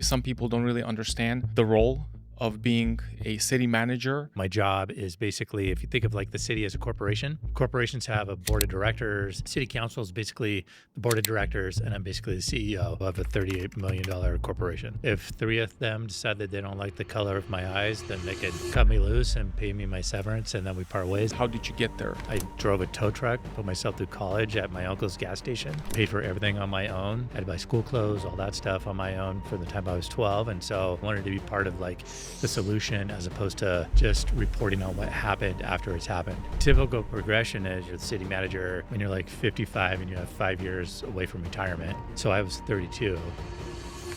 Some people don't really understand the role of being a city manager. My job is basically, if you think of like the city as a corporation, corporations have a board of directors. City council is basically the board of directors, and I'm basically the CEO of a $38 million corporation. If three of them decide that they don't like the color of my eyes, then they could cut me loose and pay me my severance, and then we part ways. How did you get there? I drove a tow truck, put myself through college at my uncle's gas station, paid for everything on my own, had to buy school clothes, all that stuff on my own from the time I was 12. And so I wanted to be part of like the solution as opposed to just reporting on what happened after it's happened. Typical progression is you're the city manager when you're like 55 and you have 5 years away from retirement. So I was 32.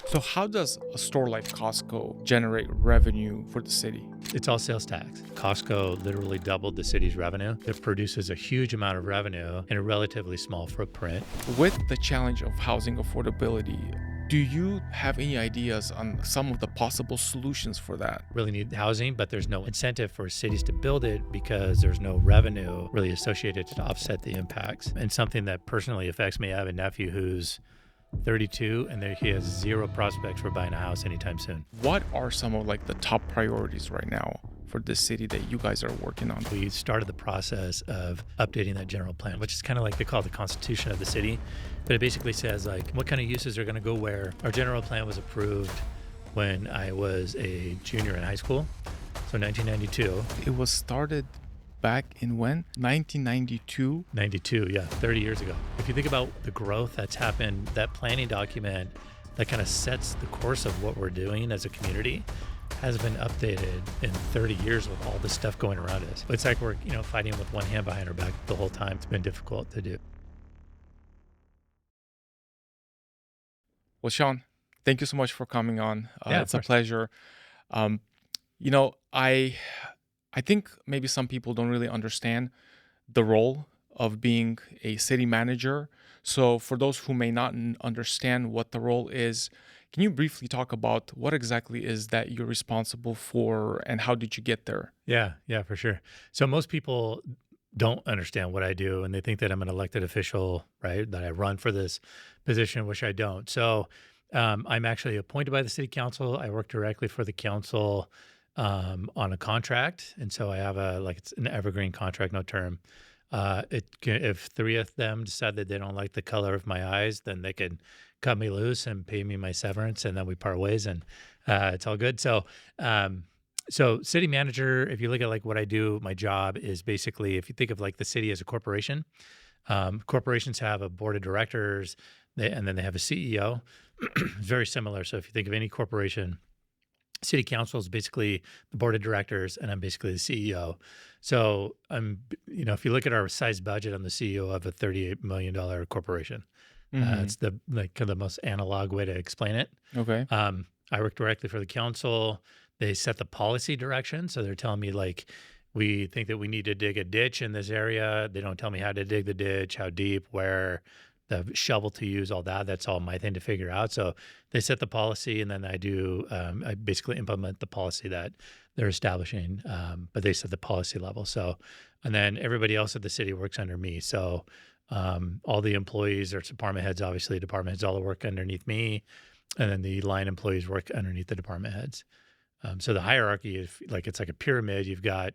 So how does a store like Costco generate revenue for the city? It's all sales tax. Costco literally doubled the city's revenue. It produces a huge amount of revenue in a relatively small footprint. With the challenge of housing affordability, do you have any ideas on some of the possible solutions for that? Really need housing, but there's no incentive for cities to build it because there's no revenue really associated to offset the impacts. And something that personally affects me, I have a nephew who's 32 and he has zero prospects for buying a house anytime soon. What are some of like the top priorities right now for this city that you guys are working on? We started the process of updating that general plan, which is kind of like they call it the constitution of the city. But it basically says like what kind of uses are going to go where. Our general plan was approved when I was a junior in high school, so 1992. It was started back in when? 1992? 92, yeah, 30 years ago. If you think about the growth that's happened, that planning document that kind of sets the course of what we're doing as a community has been updated in 30 years with all this stuff going around us. It's like we're, fighting with one hand behind our back the whole time. It's been difficult to do. Well, Sean, thank you so much for coming on. Yeah, it's a pleasure. I think maybe some people don't really understand the role of being a city manager. So for those who may not understand what the role is, can you briefly talk about what exactly is that you're responsible for and how did you get there? Yeah, for sure. So most people don't understand what I do and they think that I'm an elected official, right? That I run for this position, which I don't. So I'm actually appointed by the city council. I work directly for the council on a contract. And so I have it's an evergreen contract, no term. If three of them decide that they don't like the color of my eyes, then they can cut me loose and pay me my severance, and then we part ways, and it's all good. So city manager, if you look at like what I do, my job is basically, if you think of like the city as a corporation, corporations have a board of directors, and then they have a CEO. Very similar. So if you think of any corporation, city council is basically the board of directors, and I'm basically the CEO. So if you look at our size budget, I'm the CEO of a $38 million corporation. It's the most analog way to explain it. Okay. I work directly for the council. They set the policy direction. So they're telling me like, we think that we need to dig a ditch in this area. They don't tell me how to dig the ditch, how deep, where, the shovel to use, all that. That's all my thing to figure out. So they set the policy, and then I basically implement the policy that they're establishing, but they set the policy level. So, and then everybody else at the city works under me. So all the employees or department heads, obviously department heads all work underneath me, and then the line employees work underneath the department heads. So the hierarchy is it's like a pyramid. You've got,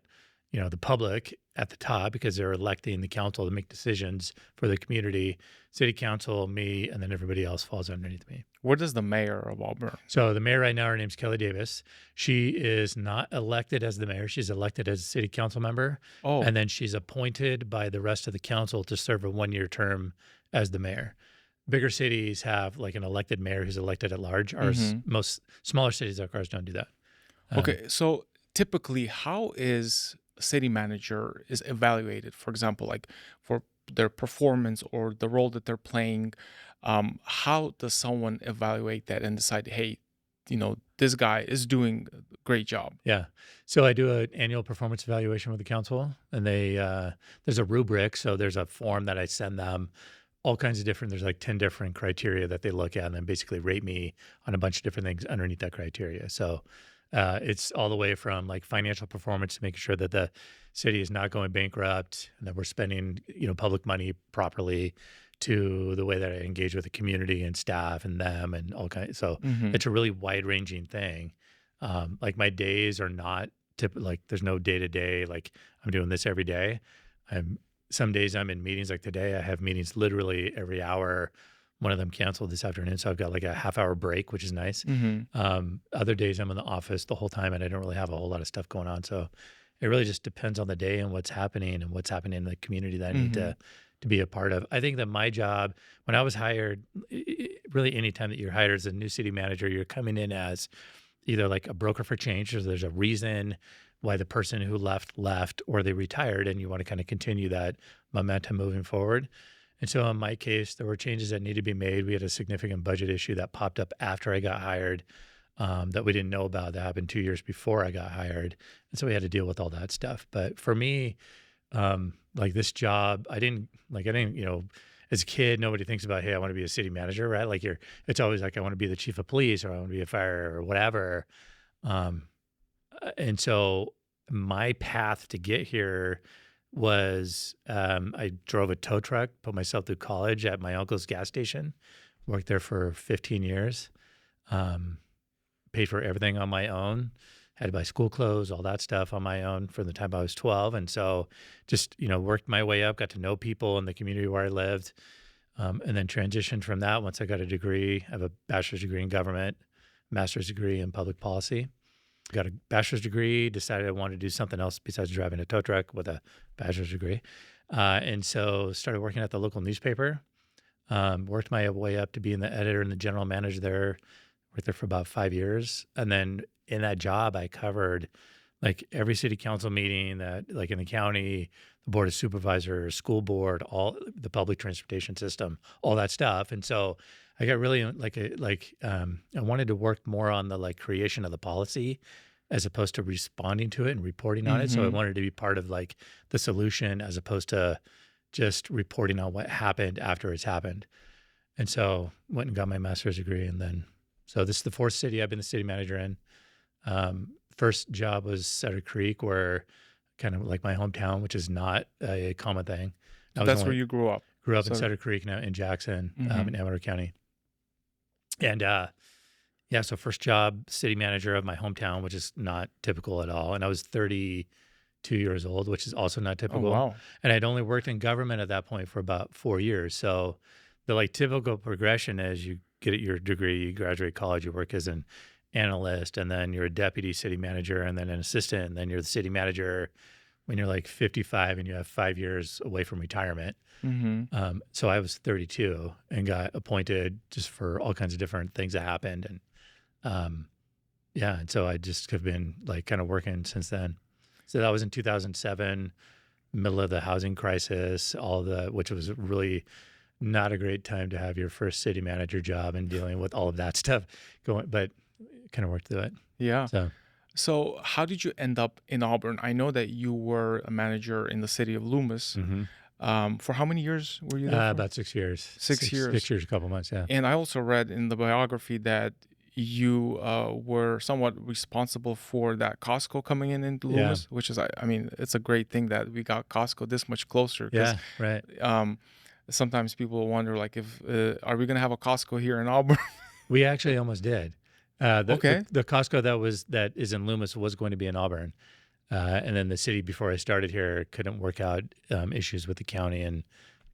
the public at the top because they're electing the council to make decisions for the community, city council, me, and then everybody else falls underneath me. Where does the mayor of Auburn? So the mayor right now, her name's Kelly Davis. She is not elected as the mayor. She's elected as a city council member. Oh. And then she's appointed by the rest of the council to serve a one-year term as the mayor. Bigger cities have like an elected mayor who's elected at large. Most smaller cities like ours don't do that. Okay. So typically, how is city manager is evaluated, for example, like for their performance or the role that they're playing? How does someone evaluate that and decide, hey, this guy is doing a great job? Yeah. So I do an annual performance evaluation with the council, and there's a rubric. So there's a form that I send them, all kinds of there's like 10 different criteria that they look at and then basically rate me on a bunch of different things underneath that criteria. So it's all the way from like financial performance to making sure that the city is not going bankrupt and that we're spending, public money properly, to the way that I engage with the community and staff and them and all kinds. So Mhm. it's a really wide ranging thing. Like my days are not like there's no day to day, like I'm doing this every day. I'm some days I'm in meetings like today. I have meetings literally every hour. One of them canceled this afternoon. So I've got like a half hour break, which is nice. Mhm. Other days I'm in the office the whole time and I don't really have a whole lot of stuff going on. So it really just depends on the day and what's happening in the community that I need Mhm. to be a part of. I think that my job, when I was hired, really any time that you're hired as a new city manager, you're coming in as either like a broker for change, or there's a reason why the person who left, or they retired, and you want to kind of continue that momentum moving forward. And so in my case, there were changes that needed to be made. We had a significant budget issue that popped up after I got hired, that we didn't know about, that happened 2 years before I got hired. And so we had to deal with all that stuff. But for me, like this job, I didn't, as a kid, nobody thinks about, hey, I want to be a city manager, right? Like it's always like, I want to be the chief of police, or I want to be a fire or whatever. Um, and so my path to get here was, I drove a tow truck, put myself through college at my uncle's gas station, worked there for 15 years, um, paid for everything on my own, had to buy school clothes, all that stuff on my own from the time I was 12. And so just, worked my way up, got to know people in the community where I lived, and then transitioned from that once I got a degree. I have a bachelor's degree in government, master's degree in public policy. Got a bachelor's degree, decided I wanted to do something else besides driving a tow truck with a bachelor's degree. And so started working at the local newspaper, worked my way up to being the editor and the general manager there, worked there for about 5 years. And then in that job, I covered like every city council meeting that like in the county, the board of supervisors, school board, all the public transportation system, all that stuff. And so I got really I wanted to work more on the like creation of the policy as opposed to responding to it and reporting on it. So I Mhm. wanted to be part of like the solution as opposed to just reporting on what happened after it's happened. And so went and got my master's degree. And then, so this is the fourth city I've been the city manager in. First job was Sutter Creek, where kind of like my hometown, which is not a common thing. I So was that's where only you grew up. grew up in So Sutter Creek, now in Jackson, mhm. in Amarillo County. And yeah, so first job, city manager of my hometown, which is not typical at all. And I was 32 years old, which is also not Oh, typical. wow. And I'd only worked in government at that point for about 4 years. So the like typical progression is you get your degree, you graduate college, you work as an analyst, and then you're a deputy city manager, and then an assistant, and then you're the city manager when you're like 55 and you have 5 years away from retirement. Mhm. So I was 32 and got appointed just for all kinds of different things that happened. And yeah, and so I just have been like kind of working since then. So that was in 2007, middle of the housing crisis, which was really not a great time to have your first city manager job and dealing with all of that stuff going, but kind of worked through it. Yeah. So So how did you end up in Auburn? I know that you were a manager in the city of Loomis. mhm. For how many years were you there for? About 6 years, 6 years. 6 years, a couple months. Yeah. And I also read in the biography that you were somewhat responsible for that Costco coming in into Yeah. Loomis, which is, I mean, it's a great thing that we got Costco this much closer because Yeah. Right. um, sometimes people wonder, like, if are we gonna have a Costco here in Auburn? We actually almost did. Okay. The Costco that is in Loomis was going to be in Auburn, and then the city before I started here couldn't work out issues with the county, and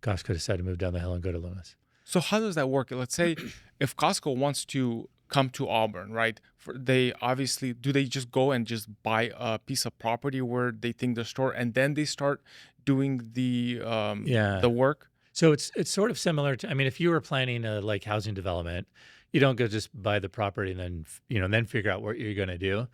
Costco decided to move down the hill and go to Loomis. So how does that work? Let's say if Costco wants to come to Auburn, right? They obviously do they just go and just buy a piece of property where they think the store, and then they start doing Yeah. the work. So it's sort of similar to, I mean, if you were planning a like housing development, you don't go just buy the property and then then figure out what you're going to do.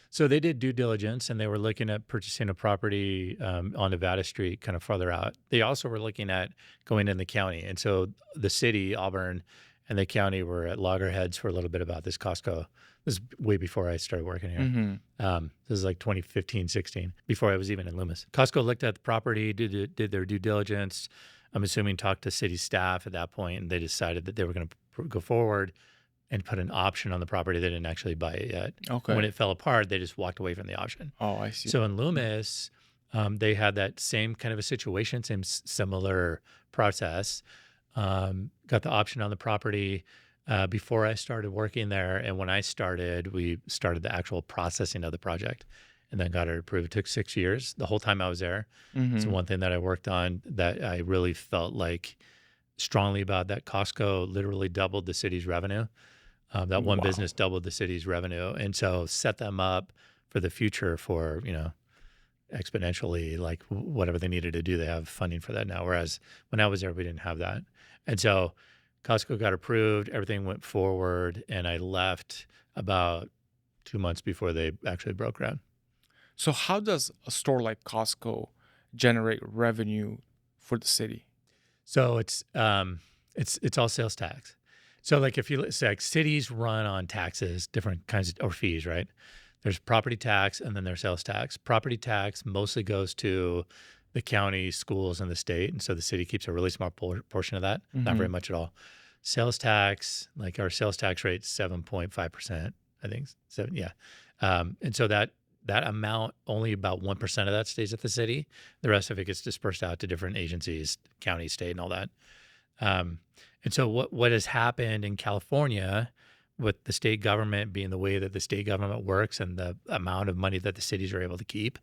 So they did due diligence and they were looking at purchasing a property on Nevada Street, kind of farther out. They also were looking at going in the county, and so the city, Auburn, and the county were at loggerheads for a little bit about this Costco. This is way before I started working here. Mm-hmm. This is like 2015, 16, before I was even in Loomis. Costco looked at the property, did their due diligence. I'm assuming talked to city staff at that point, and they decided that they were going to go forward and put an option on the property. They didn't actually buy it yet. When Okay. it fell apart, they just walked away from the option. Oh, I see. So in Loomis, they had that same kind of a situation, same similar process. got the option on the property before I started working there. And when I started, we started the actual processing of the project and then got it approved. It took 6 years the whole time I was there. So Mhm. one thing that I worked on that I really felt like strongly about, that Costco literally doubled the city's revenue. That one Wow. business doubled the city's revenue. And so set them up for the future for, exponentially, like whatever they needed to do, they have funding for that now. Whereas when I was there, we didn't have that. And so Costco got approved, everything went forward, and I left about 2 months before they actually broke ground. So how does a store like Costco generate revenue for the city? So it's all sales tax. So like if you say like cities run on taxes, different kinds of or fees, right? There's property tax and then there's sales tax. Property tax mostly goes to the county, schools, and the state, and so the city keeps a really small portion of that, not very Mhm. much at all. Sales tax, like our sales tax rate, 7.5%, I think. Seven, yeah. And so that amount, only about 1% of that stays at the city. The rest of it gets dispersed out to different agencies, county, state, and all that. Um, and so what has happened in California with the state government being the way that the state government works and the amount of money that the cities are able to keep,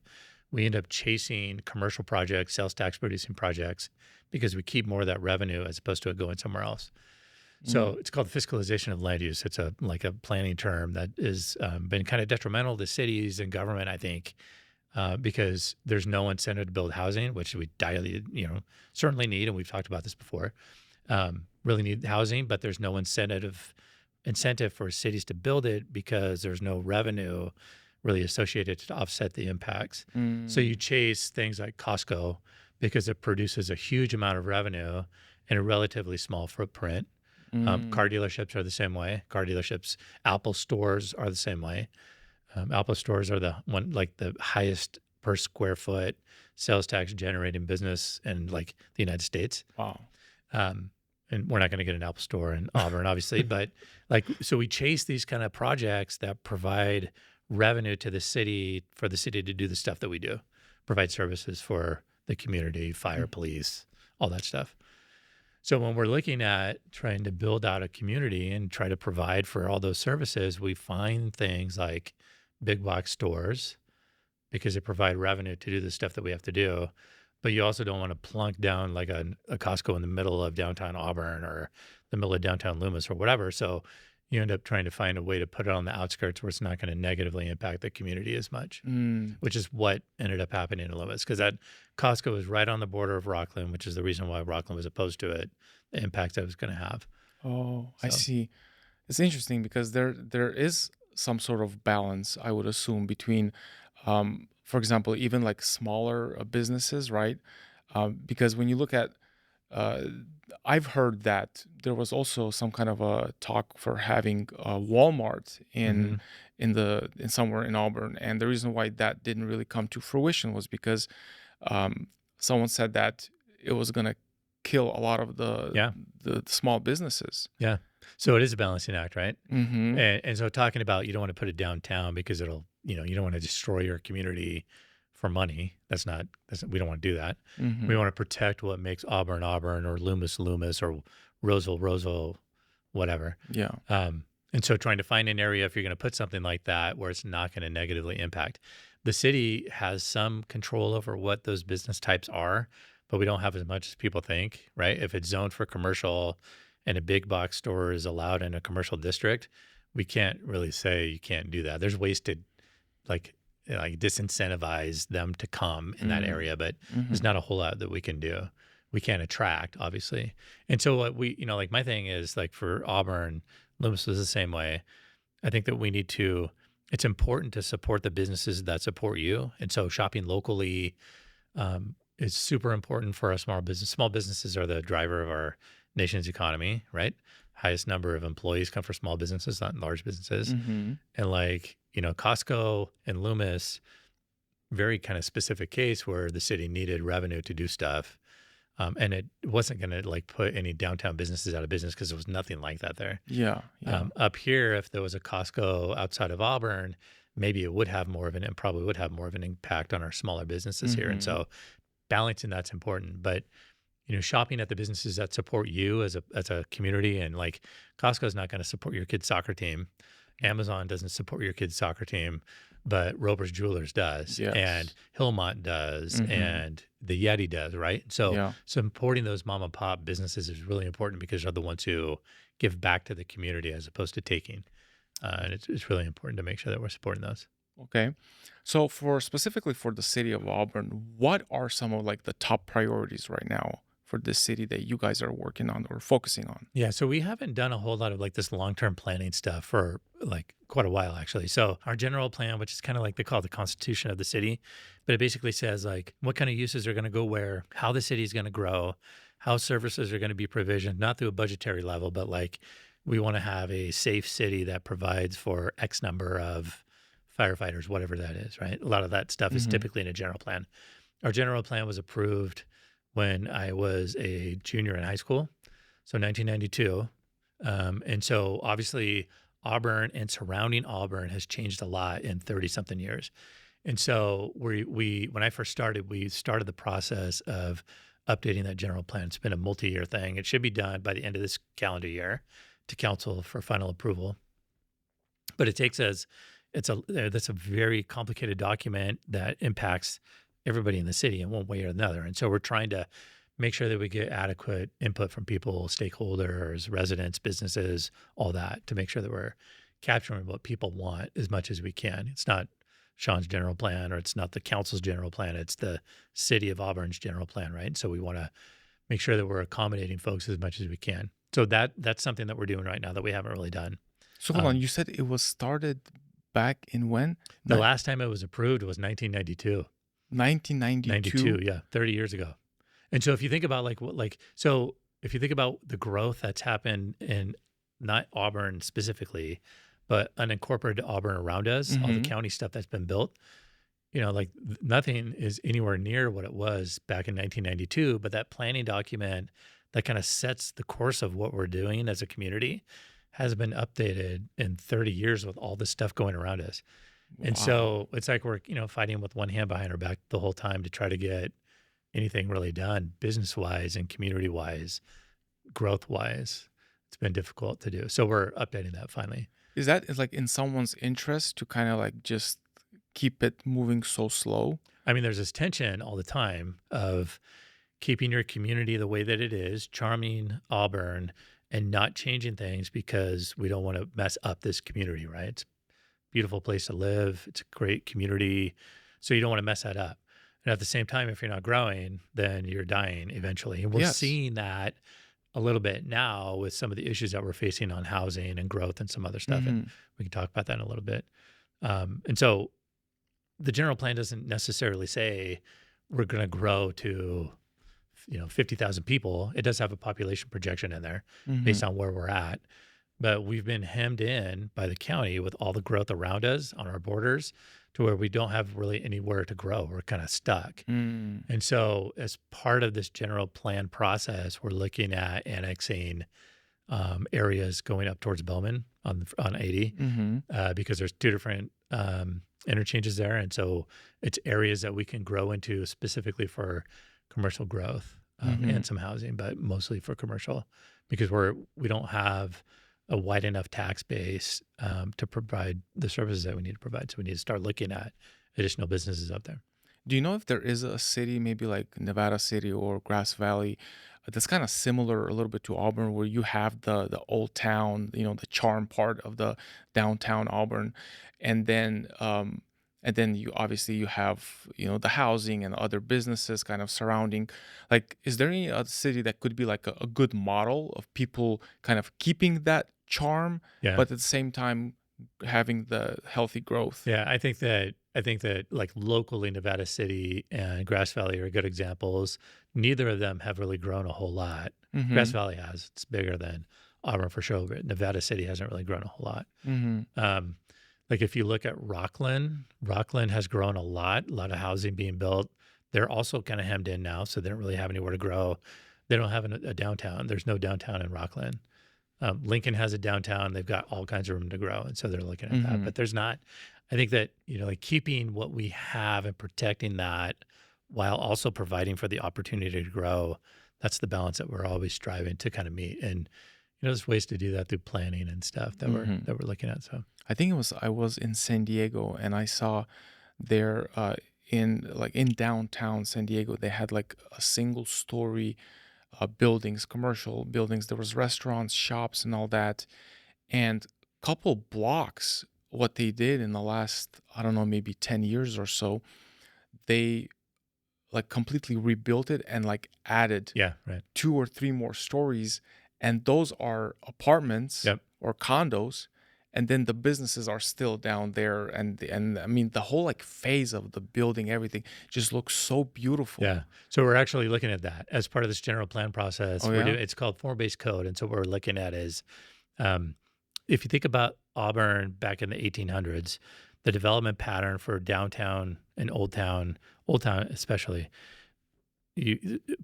we end up chasing commercial projects, sales tax producing projects, because we keep more of that revenue as opposed to it going somewhere else. Mm. So it's called the fiscalization of land use. It's a like a planning term that has been kind of detrimental to cities and government, I think, because there's no incentive to build housing, which we direly, certainly need, and we've talked about this before. Really need housing, but there's no incentive for cities to build it because there's no revenue really associated to offset the impacts. So you Mm. chase things like Costco because it produces a huge amount of revenue in a relatively small footprint. Car Mm. dealerships are the same way. Car dealerships, Apple stores are the same way. Apple stores are the one like the highest per square foot sales tax generating business in like the United States. Wow. Um, and we're not going to get an Apple store in Auburn, obviously, but like, so we chase these kind of projects that provide revenue to the city for the city to do the stuff that we do, provide services for the community, fire, Mm. police, all that stuff. So when we're looking at trying to build out a community and try to provide for all those services, we find things like big box stores because they provide revenue to do the stuff that we have to do. But you also don't want to plunk down like a Costco in the middle of downtown Auburn or the middle of downtown Loomis or whatever. So you end up trying to find a way to put it on the outskirts where it's not going to negatively impact the community as much, Mm. which is what ended up happening in Loomis because that Costco is right on the border of Rockland, which is the reason why Rockland was opposed to it, the impact that it was going to have. Oh, I So, see. It's interesting because there is some sort of balance, I would assume, between, for example, even like smaller businesses, right? Because when you look at, uh, I've heard that there was also some kind of a talk for having Walmart hmm in somewhere in Auburn, and the reason why that didn't really come to fruition was because um, someone said that it was gonna kill a lot of yeah, the small businesses. yeah. So it is a balancing act, right? Mm-hmm. And so talking about you don't want to put it downtown because it'll, you don't want to destroy your community for money. We don't want to do that. We Mm-hmm. want to protect what makes Auburn Auburn or Loomis Loomis or Roseville, whatever. Yeah. And so trying to find an area if you're going to put something like that where it's not going to negatively impact. The city has some control over what those business types are, but we don't have as much as people think, right? If it's zoned for commercial and a big box store is allowed in a commercial district, we can't really say you can't do that. There's ways to like like disincentivize them to come in that Mm. area, but there's Mhm. not a whole lot that we can do. We can't attract, obviously. And so what like my thing is like for Auburn, Loomis was the same way. I think that we need to it's important to support the businesses that support you. And so shopping locally is super important for a small business. Small businesses are the driver of our nation's economy, right? Highest number of employees come from small businesses, not large businesses. Mhm. And like, Costco and Loomis, very kind of specific case where the city needed revenue to do stuff. And it wasn't going to like put any downtown businesses out of business because there was nothing like that there. Yeah, yeah. Up here, if there was a Costco outside of Auburn, maybe it probably would have more of an impact on our smaller businesses here. And Mhm. so balancing that's important. But shopping at the businesses that support you as a community. And like Costco's not going to support your kid's soccer team. Amazon doesn't support your kid's soccer team, but Roper's Jewelers does, and Yes. Hillmont does, Mm-hmm. and the Yeti does, right? So Yeah. supporting those mom and pop businesses is really important because they're the ones who give back to the community as opposed to taking. And it's really important to make sure that we're supporting those. Okay. So for specifically for the city of Auburn, what are some of like the top priorities right now for this city that you guys are working on or focusing on? Yeah, so we haven't done a whole lot of like this long-term planning stuff for like quite a while actually. So our general plan, which is kind of like they call it the constitution of the city, but it basically says like what kind of uses are going to go where, how the city is going to grow, how services are going to be provisioned, not through a budgetary level, but like we want to have a safe city that provides for X number of firefighters, whatever that is, right? A lot of that stuff is Mm-hmm. typically in a general plan. Our general plan was approved when I was a junior in high school, so 1992. And so obviously Auburn and surrounding Auburn has changed a lot in 30 something years. And so we when I first started, we started the process of updating that general plan. It's been a multi-year thing. It should be done by the end of this calendar year to council for final approval. But it takes us that's a very complicated document that impacts everybody in the city in one way or another. And so we're trying to make sure that we get adequate input from people, stakeholders, residents, businesses, all that to make sure that we're capturing what people want as much as we can. It's not Sean's general plan or it's not the council's general plan. It's the city of Auburn's general plan, right? And so we want to make sure that we're accommodating folks as much as we can. So that's something that we're doing right now that we haven't really done. So hold on, Um, you said it was started back in when? the last time it was approved was 1992. 92, 1992. yeah, 30 years ago. And so if you think about so if you think about the growth that's happened in not Auburn specifically, but unincorporated Auburn around us, all the Mm-hmm. county stuff that's been built, like nothing is anywhere near what it was back in 1992. But that planning document that kind of sets the course of what we're doing as a community has been updated in 30 years with all this stuff going around us. And Wow. so it's like we're, fighting with one hand behind our back the whole time to try to get anything really done business wise and community wise, growth wise. It's been difficult to do. So we're updating that finally. Is like in someone's interest to kind of like just keep it moving so slow? I mean, there's this tension all the time of keeping your community the way that it is, charming Auburn, and not changing things because we don't want to mess up this community, right? It's a beautiful place to live. It's a great community. So you don't want to mess that up. And at the same time, if you're not growing, then you're dying eventually. And we're Yes. seeing that a little bit now with some of the issues that we're facing on housing and growth and some other stuff. And Mm-hmm. we can talk about that in a little bit. And so the general plan doesn't necessarily say we're going to grow to 50,000 people. It does have a population projection in there Mm-hmm. based on where we're at, but we've been hemmed in by the county with all the growth around us on our borders to where we don't have really anywhere to grow. We're kind of stuck. Mm. And so as part of this general plan process, we're looking at annexing areas going up towards Bowman on 80 Mm-hmm. because there's two different interchanges there, and so it's areas that we can grow into specifically for commercial growth Mm-hmm. and some housing, but mostly for commercial because we don't have a wide enough tax base to provide the services that we need to provide. So we need to start looking at additional businesses up there. Do you know if there is a city, maybe like Nevada City or Grass Valley, that's kind of similar a little bit to Auburn, where you have the old town, the charm part of the downtown Auburn, and then you obviously you have the housing and other businesses kind of surrounding. Like, is there any other city that could be like a good model of people kind of keeping that charm, Yeah. but at the same time having the healthy growth? Yeah, I think that like locally Nevada City and Grass Valley are good examples. Neither of them have really grown a whole lot. Grass Mm-hmm. Valley has. It's bigger than Auburn for sure, but Nevada City hasn't really grown a whole lot. Mm-hmm. Um, like if you look at Rockland, Rockland has grown a lot of housing being built. They're also kind of hemmed in now, so they don't really have anywhere to grow. They don't have a downtown. There's no downtown in Rockland. Lincoln has a downtown. They've got all kinds of room to grow, and so they're looking at that. Mm-hmm. But there's not. I think that like keeping what we have and protecting that while also providing for the opportunity to grow. that's the balance that we're always striving to kind of meet. And there's ways to do that through planning and stuff that we're Hmm. looking at. So I was in San Diego and I saw there in like in downtown San Diego they had like a single story buildings, commercial buildings. There was restaurants, shops, and all that. And couple blocks, what they did in the last, I don't know, maybe 10 years or so, they like completely rebuilt it and like added yeah, right. two or three more stories, and those are apartments Yep. or condos, and then the businesses are still down there, and I mean the whole like phase of the building, everything just looks so beautiful. Yeah. So we're actually looking at that as part of this general plan Oh process. We're yeah. doing it's called form-based code. And so what we're looking at is um, if you think about Auburn back in the 1800s, the development pattern for downtown and old town especially,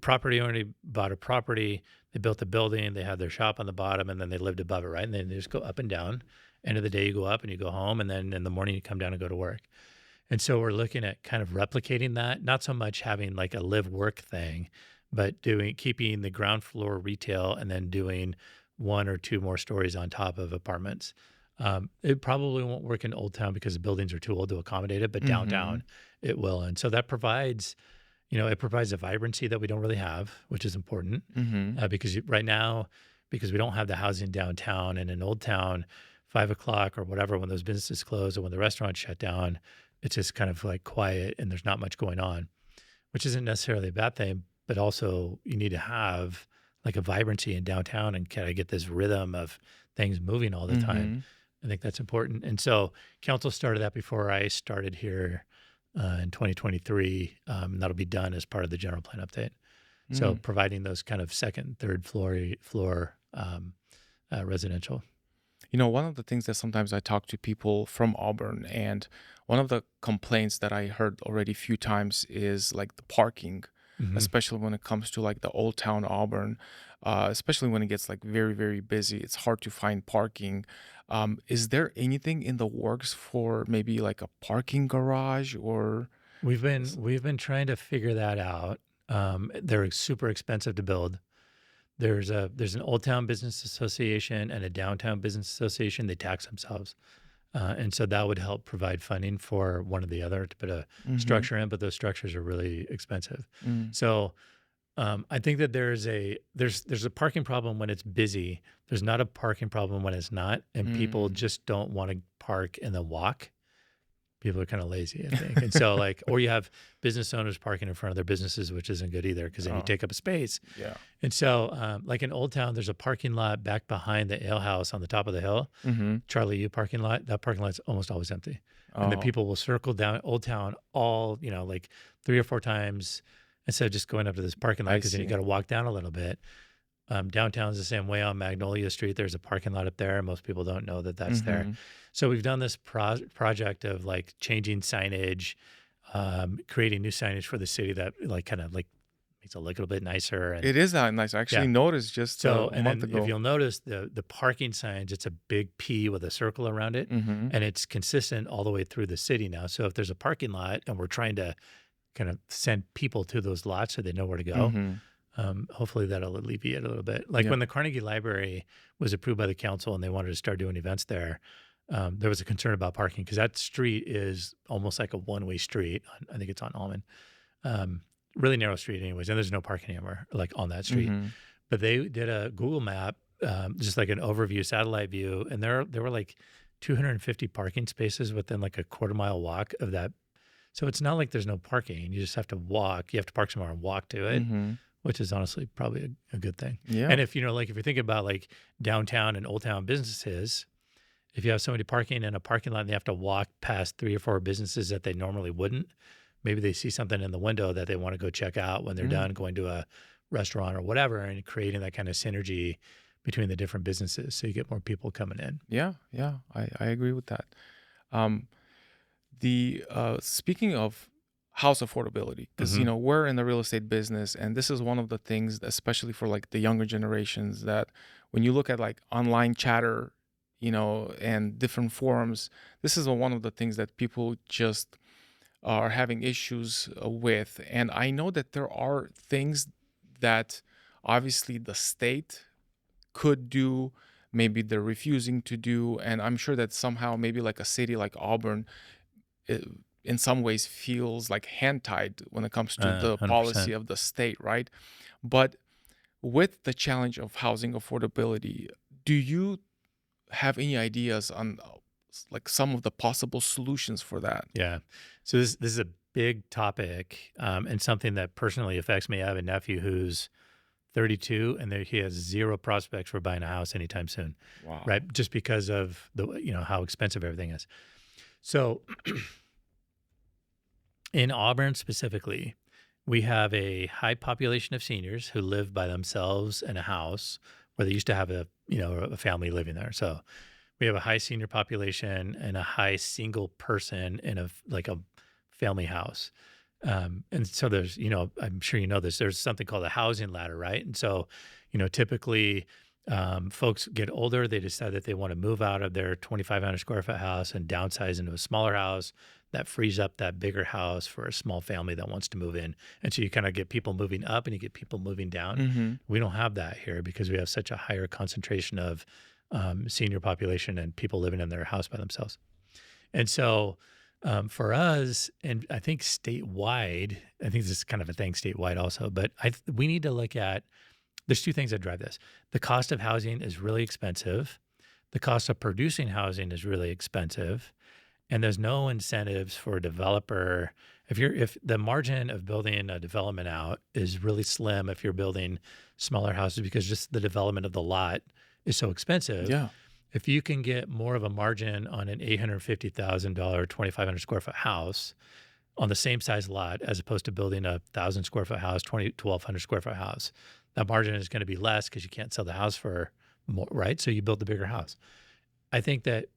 property owner bought a property, they built a building, they had their shop on the bottom, and then they lived above it, right? And then they just go up and down. End of the day, you go up and you go home, and then in the morning you come down and go to work. And so we're looking at kind of replicating that, not so much having like a live work thing, but keeping the ground floor retail and then doing one or two more stories on top of apartments. It probably won't work in Old Town because the buildings are too old to accommodate it, but Mm-hmm. downtown it will. And so that provides, it provides a vibrancy that we don't really have, which is important Mm-hmm. because right now, because we don't have the housing downtown and in Old Town, 5 o'clock or whatever, when those businesses close or when the restaurants shut down, it's just kind of like quiet and there's not much going on, which isn't necessarily a bad thing, but also you need to have like a vibrancy in downtown and kind of get this rhythm of things moving all the time. Mm-hmm. I think that's important. And so council started that before I started here in 2023. That'll be done as part of the general plan update. So Mm. providing those kind of second, third floor residential. You know, one of the things that sometimes I talk to people from Auburn, and one of the complaints that I heard already a few times is like the parking, Hmm. especially when it comes to like the Old Town Auburn, especially when it gets like very, very busy. It's hard to find parking. Is there anything in the works for maybe like a parking garage or? We've been trying to figure that out. They're super expensive to build. There's an Old Town Business Association and a Downtown Business Association. They tax themselves, and so that would help provide funding for one or the other to put a Mm-hmm. structure in. But those structures are really expensive. Mm. So I think that there's a parking problem when it's busy. There's not a parking problem when it's not, and people Mm. just don't want to park and then walk. People are kind of lazy, I think. And so like, or you have business owners parking in front of their businesses, which isn't good either because then you Oh, take up a space. yeah. And so, like in Old Town, there's a parking lot back behind the ale house on the top of the hill, Mm-hmm. Charlie U parking lot. That parking lot's almost always empty. And the Oh, people will circle down Old Town all, like 3 or 4 times instead of just going up to this parking lot I because then you see. got to walk down a little bit. Downtown's the same way on Magnolia Street. There's a parking lot up there, and most people don't know that that's there. Mm-hmm. So we've done this project of like changing signage, creating new signage for the city that like kind of like makes it look a little bit nicer. And It is that nice. I actually yeah, noticed just so a and month then if ago. you'll notice the parking signs, it's a big P with a circle around it, Mm-hmm. and it's consistent all the way through the city now. So if there's a parking lot and we're trying to kind of send people to those lots so they know where to go, Mm-hmm. hopefully that'll alleviate a little bit. Like Yeah. when the Carnegie Library was approved by the council and they wanted to start doing events there was a concern about parking because that street is almost like a one-way street. I think it's on Almond, um, really narrow street, anyways, and there's no parking anywhere like on that street. Mm-hmm. But they did a Google map, just like an overview, satellite view, and there were like 250 parking spaces within like a quarter-mile walk of that. So it's not like there's no parking. You just have to walk. You have to park somewhere and walk to it, Mm-hmm. which is honestly probably a good thing. Yeah. And if like if you think about like downtown and old town businesses, if you have somebody parking in a parking lot and they have to walk past 3 or 4 businesses that they normally wouldn't, maybe they see something in the window that they want to go check out when they're Mm. done going to a restaurant or whatever, and creating that kind of synergy between the different businesses so you get more people coming in. Yeah. Yeah. I agree with that. Um, the speaking of house affordability, because Hmm. we're in the real estate business, and this is one of the things, especially for like the younger generations, that when you look at like online chatter, and different forums, this is one of the things that people just are having issues with. And I know that there are things that obviously the state could do, maybe they're refusing to do, and I'm sure that somehow maybe like a city like Auburn, it, in some ways feels like hand tied when it comes to the policy 100%. of the state, right? But with the challenge of housing affordability, do you have any ideas on like some of the possible solutions for that? Yeah. So this is a big topic, and something that personally affects me. I have a nephew who's 32, and he has zero prospects for buying a house anytime soon, right? Wow. Just because of how expensive everything is. So in Auburn specifically, we have a high population of seniors who live by themselves in a house where they used to have a family living there. So we have a high senior population and a high single person in a family house. And so there's, I'm sure you know this, there's something called a housing ladder, right? And so, typically folks get older, they decide that they want to move out of their 2,500 square foot house and downsize into a smaller house that frees up that bigger house for a small family that wants to move in. And so you kind of get people moving up and you get people moving down. Mm-hmm. We don't have that here because we have such a higher concentration of senior population and people living in their house by themselves. And so for us, and I think statewide, I think this is kind of a thing statewide also, but we need to look at, there's two things that drive this. The cost of housing is really expensive. The cost of producing housing is really expensive. And there's no incentives for a developer. If the margin of building a development out is really slim, if you're building smaller houses, because just the development of the lot is so expensive. Yeah. If you can get more of a margin on an $850,000, 2,500 square foot house on the same size lot, as opposed to building a 1,000 square foot house, 1,200 square foot house, that margin is going to be less because you can't sell the house for more, right? So you build the bigger house. I think that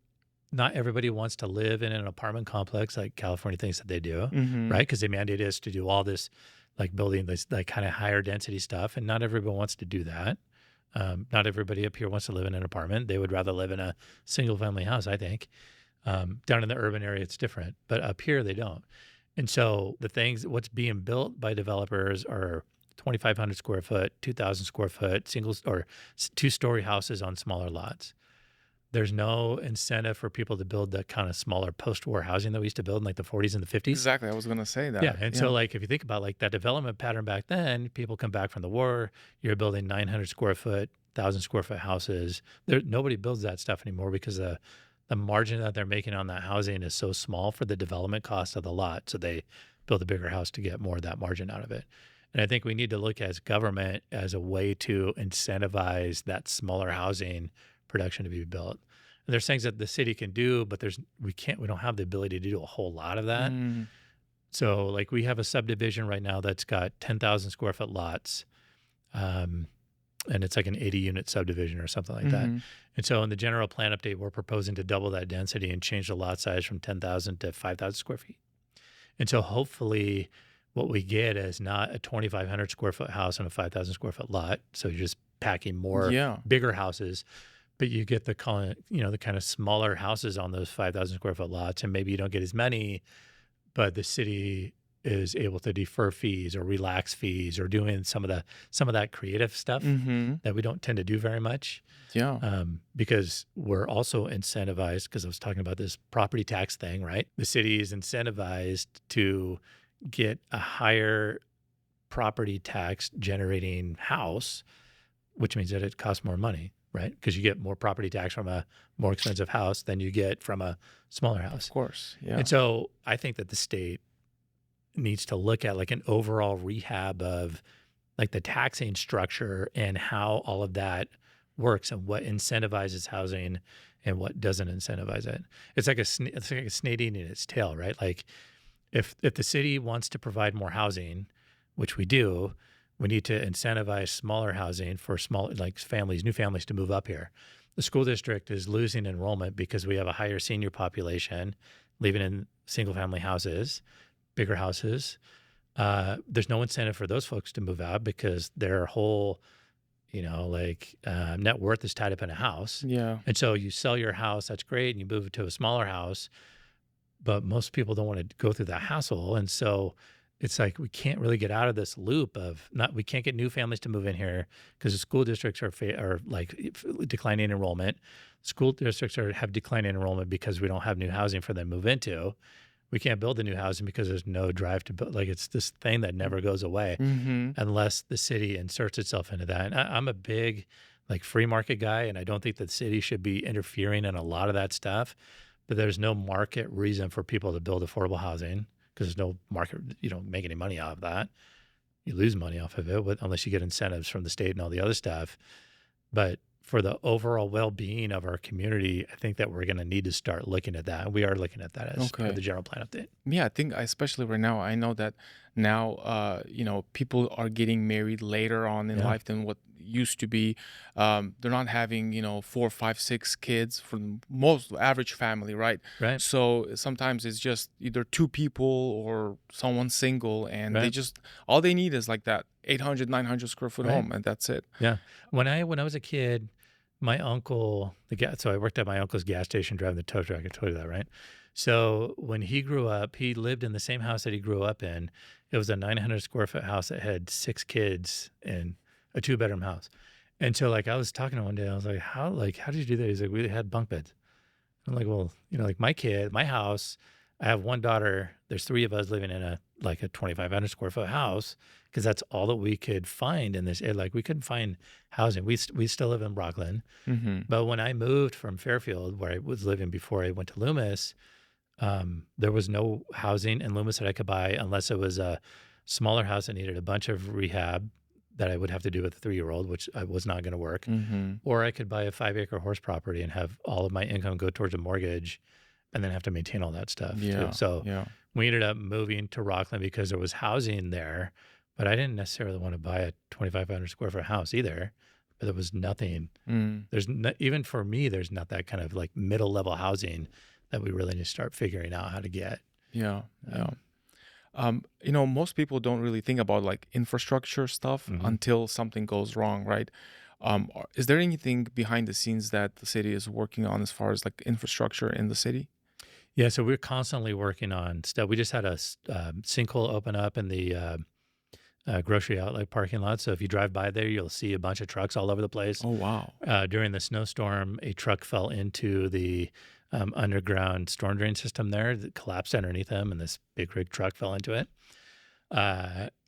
not everybody wants to live in an apartment complex like California thinks that they do, Mm-hmm. right? Because the mandate is to do all this, like building this like kind of higher density stuff, and not everyone wants to do that. Not everybody up here wants to live in an apartment. They would rather live in a single family house, I think. Down in the urban area, it's different, but up here they don't. And so what's being built by developers are 2,500 square foot, 2,000 square foot singles or two-story houses on smaller lots. There's no incentive for people to build that kind of smaller post-war housing that we used to build in like the 40s and the 50s. Exactly. I was gonna say Yeah, that. and so Yeah. like if you think about like that development pattern back then, people come back from the war, you're building 900 square foot, 1,000 square foot houses. Nobody builds that stuff anymore because the margin that they're making on that housing is so small for the development cost of the lot. So they build a bigger house to get more of that margin out of it. And I think we need to look as government as a way to incentivize that smaller housing production to be built. And there's things that the city can do, but we don't have the ability to do a whole lot of that. Mm. So like we have a subdivision right now that's got 10,000 square foot lots. And it's like an 80 unit subdivision or something like that. Mm-hmm. And so in the general plan update, we're proposing to double that density and change the lot size from 10,000 to 5,000 square feet. And so hopefully what we get is not a 2,500 square foot house on a 5,000 square foot lot. So you're just packing more Yeah. bigger houses, but you get the kind of smaller houses on those 5,000 square foot lots. And maybe you don't get as many, but the city is able to defer fees or relax fees or doing some of that creative stuff Mm-hmm. that we don't tend to do very much, Yeah. because we're also incentivized, because I was talking about this property tax thing, right? The city is incentivized to get a higher property tax generating house, which means that it costs more money, right? Because you get more property tax from a more expensive house than you get from a smaller house. Of course. Yeah. And so I think that the state needs to look at like an overall rehab of like the taxing structure and how all of that works and what incentivizes housing and what doesn't incentivize it. It's like a snake eating its tail, right? Like if the city wants to provide more housing, which we do, we need to incentivize smaller housing for new families to move up here. The school district is losing enrollment because we have a higher senior population living in single family houses, bigger houses. There's no incentive for those folks to move out because their whole, net worth is tied up in a house. Yeah. And so you sell your house, that's great, and you move to a smaller house, but most people don't want to go through that hassle. And so it's like we can't really get out of this loop of not we can't get new families to move in here because the school districts are like declining enrollment. School districts have declining enrollment because we don't have new housing for them to move into. We can't build the new housing because there's no drive to build. Like it's this thing that never goes away Mhm. unless the city inserts itself into that. And I'm a big like free market guy, and I don't think the city should be interfering in a lot of that stuff. But there's no market reason for people to build affordable housing because there's no market. You don't make any money off of that. You lose money off of it unless you get incentives from the state and all the other stuff. But for the overall well-being of our community, I think that we're going to need to start looking at that. And we are looking at that as part of the Okay. general plan update. Yeah, I think especially right now, I know that now, people are getting married later on in Yeah. life than what used to be. They're not having, four, five, six kids for the most average family, right? Right. So sometimes it's just either two people or someone single, and they Right. just, all they need is like that 800, 900 square foot Right. home, and that's it. Yeah. When I was a kid, my uncle, so I worked at my uncle's gas station driving the tow truck. I told you that, right? So when he grew up, he lived in the same house that he grew up in. It was a 900 square foot house that had 6 kids and a 2 bedroom house. And so like I was talking to him one day, I was like, how did you do that? He's like, we had bunk beds. I'm like, well, like my house, I have one daughter. There's 3 of us living in a 2,500 square foot house because that's all that we could find in this area. Like we couldn't find housing. We still live in Brooklyn, Mm-hmm. but when I moved from Fairfield, where I was living before I went to Loomis, there was no housing in Loomis that I could buy unless it was a smaller house that needed a bunch of rehab that I would have to do with a 3-year-old, which I was not going to work. Mm-hmm. Or I could buy a 5 acre horse property and have all of my income go towards a mortgage and then have to maintain all that stuff too. Yeah. So Yeah. we ended up moving to Rockland because there was housing there, but I didn't necessarily want to buy a 2,500 square foot house either. But there was nothing. Mm. There's no, even for me, there's not that kind of like middle level housing that we really need to start figuring out how to get. Yeah. Yeah. Um, Most people don't really think about like infrastructure stuff mhm. until something goes wrong, right? Is there anything behind the scenes that the city is working on as far as like infrastructure in the city? Yeah, so we're constantly working on stuff. We just had a sinkhole open up in the grocery outlet parking lot. So if you drive by there, you'll see a bunch of trucks all over the place. Oh, wow. During the snowstorm, a truck fell into the underground storm drain system there that collapsed underneath them, and this big rig truck fell into it.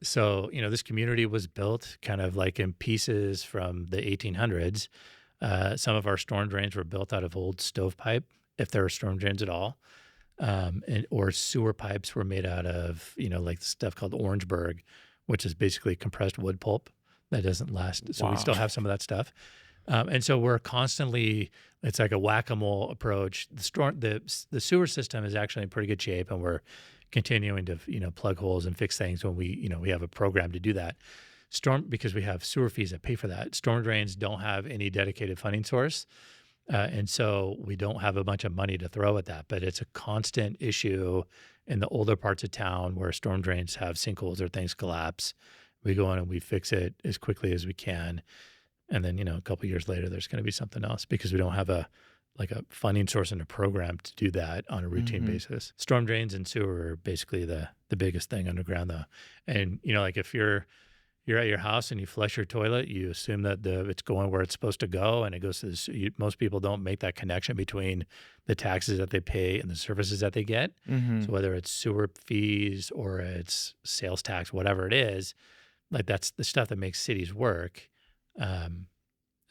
So, this community was built kind of like in pieces from the 1800s. Some of our storm drains were built out of old stovepipe, if there were storm drains at all. Or sewer pipes were made out of, like stuff called Orangeburg, which is basically compressed wood pulp that doesn't last. So we Wow. still have some of that stuff. And so we're constantly, it's like a whack-a-mole approach. The sewer system is actually in pretty good shape, and we're continuing to, plug holes and fix things when we have a program to do that. Because we have sewer fees that pay for that. Storm drains don't have any dedicated funding source. And so we don't have a bunch of money to throw at that, but it's a constant issue in the older parts of town where storm drains have sinkholes or things collapse. We go in and we fix it as quickly as we can. And then, a couple years later, there's going to be something else because we don't have a funding source and a program to do that on a routine Hmm. basis. Storm drains and sewer are basically the biggest thing underground though. And, like if you're at your house and you flush your toilet, you assume that it's going where it's supposed to go, and it goes to most people don't make that connection between the taxes that they pay and the services that they get. Hmm. So whether it's sewer fees or it's sales tax, whatever it is, like that's the stuff that makes cities work. Um,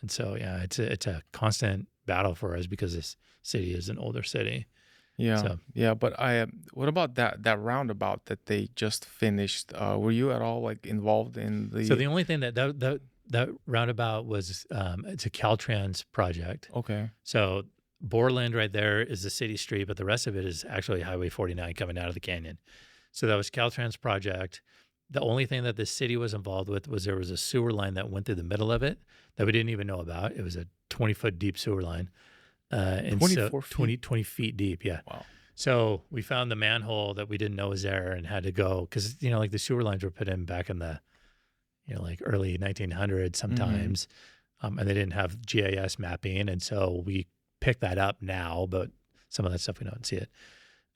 and so yeah, it's a constant battle for us because this city is an older city. Yeah. So Yeah. But what about that roundabout that they just finished? Were you at all like involved in so the? the only thing that roundabout was it's a Caltrans project. Okay. So Borland right there is the city street, but the rest of it is actually Highway 49 coming out of the canyon. So that was Caltrans project. The only thing that the city was involved with was there was a sewer line that went through the middle of it that we didn't even know about. It was a 20-foot deep sewer line. And so 24 feet. 20 feet deep. Yeah. Wow. So we found the manhole that we didn't know was there and had to go because, like the sewer lines were put in back in the, like early 1900s Hmm. sometimes. And they didn't have GIS mapping. And so we picked that up now, but some of that stuff we don't see it.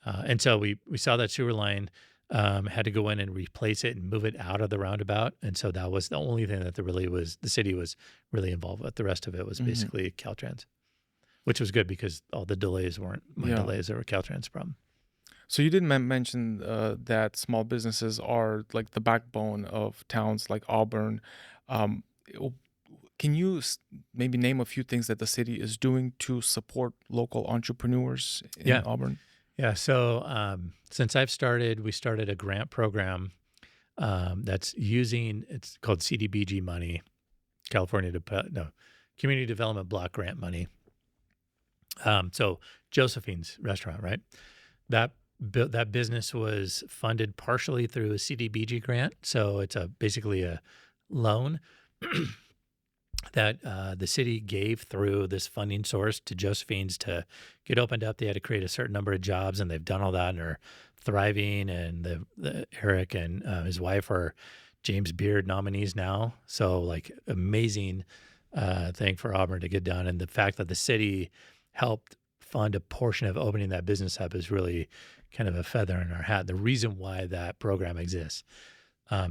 And so we saw that sewer line. had to go in and replace it and move it out of the roundabout. And so that was the only thing that the city was really involved with. The rest of it was Hmm. basically Caltrans, which was good because all the delays weren't my Yeah. delays, they were Caltrans' problem. So you did mention that small businesses are like the backbone of towns like Auburn. Um, w- can you maybe name a few things that the city is doing to support local entrepreneurs in Yeah. Auburn? Yeah. So since we started a grant program that's using, it's called CDBG money, California, no, Community Development Block Grant money. So Josephine's restaurant, right? That business was funded partially through a CDBG grant. So it's basically a loan that the city gave through this funding source to Josephine's to get opened up. They had to create a certain number of jobs, and they've done all that and are thriving. And the Eric and his wife are James Beard nominees now. So like amazing thing for Auburn to get done, and the fact that the city helped fund a portion of opening that business up is really kind of a feather in our hat. The reason why that program exists.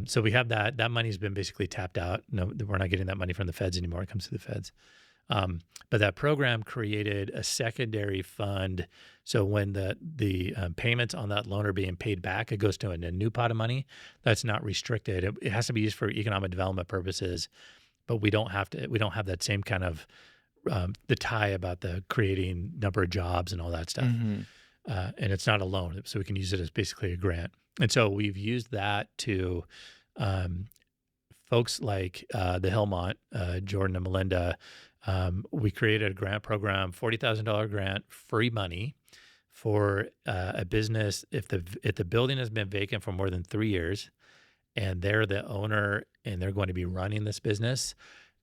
So we have that. That money's been basically tapped out. No, we're not getting that money from the feds anymore. It comes to the feds. But that program created a secondary fund. So when the payments on that loan are being paid back, it goes to a new pot of money that's not restricted. It has to be used for economic development purposes, but we don't have to. We don't have that same kind of the tie about the creating number of jobs and all that stuff. Hmm. And it's not a loan, so we can use it as basically a grant. And so we've used that to um, folks like the Hillmont, Jordan and Melinda. We created a grant program, $40,000 grant, free money for a business if the building has been vacant for more than 3 years, and they're the owner and they're going to be running this business,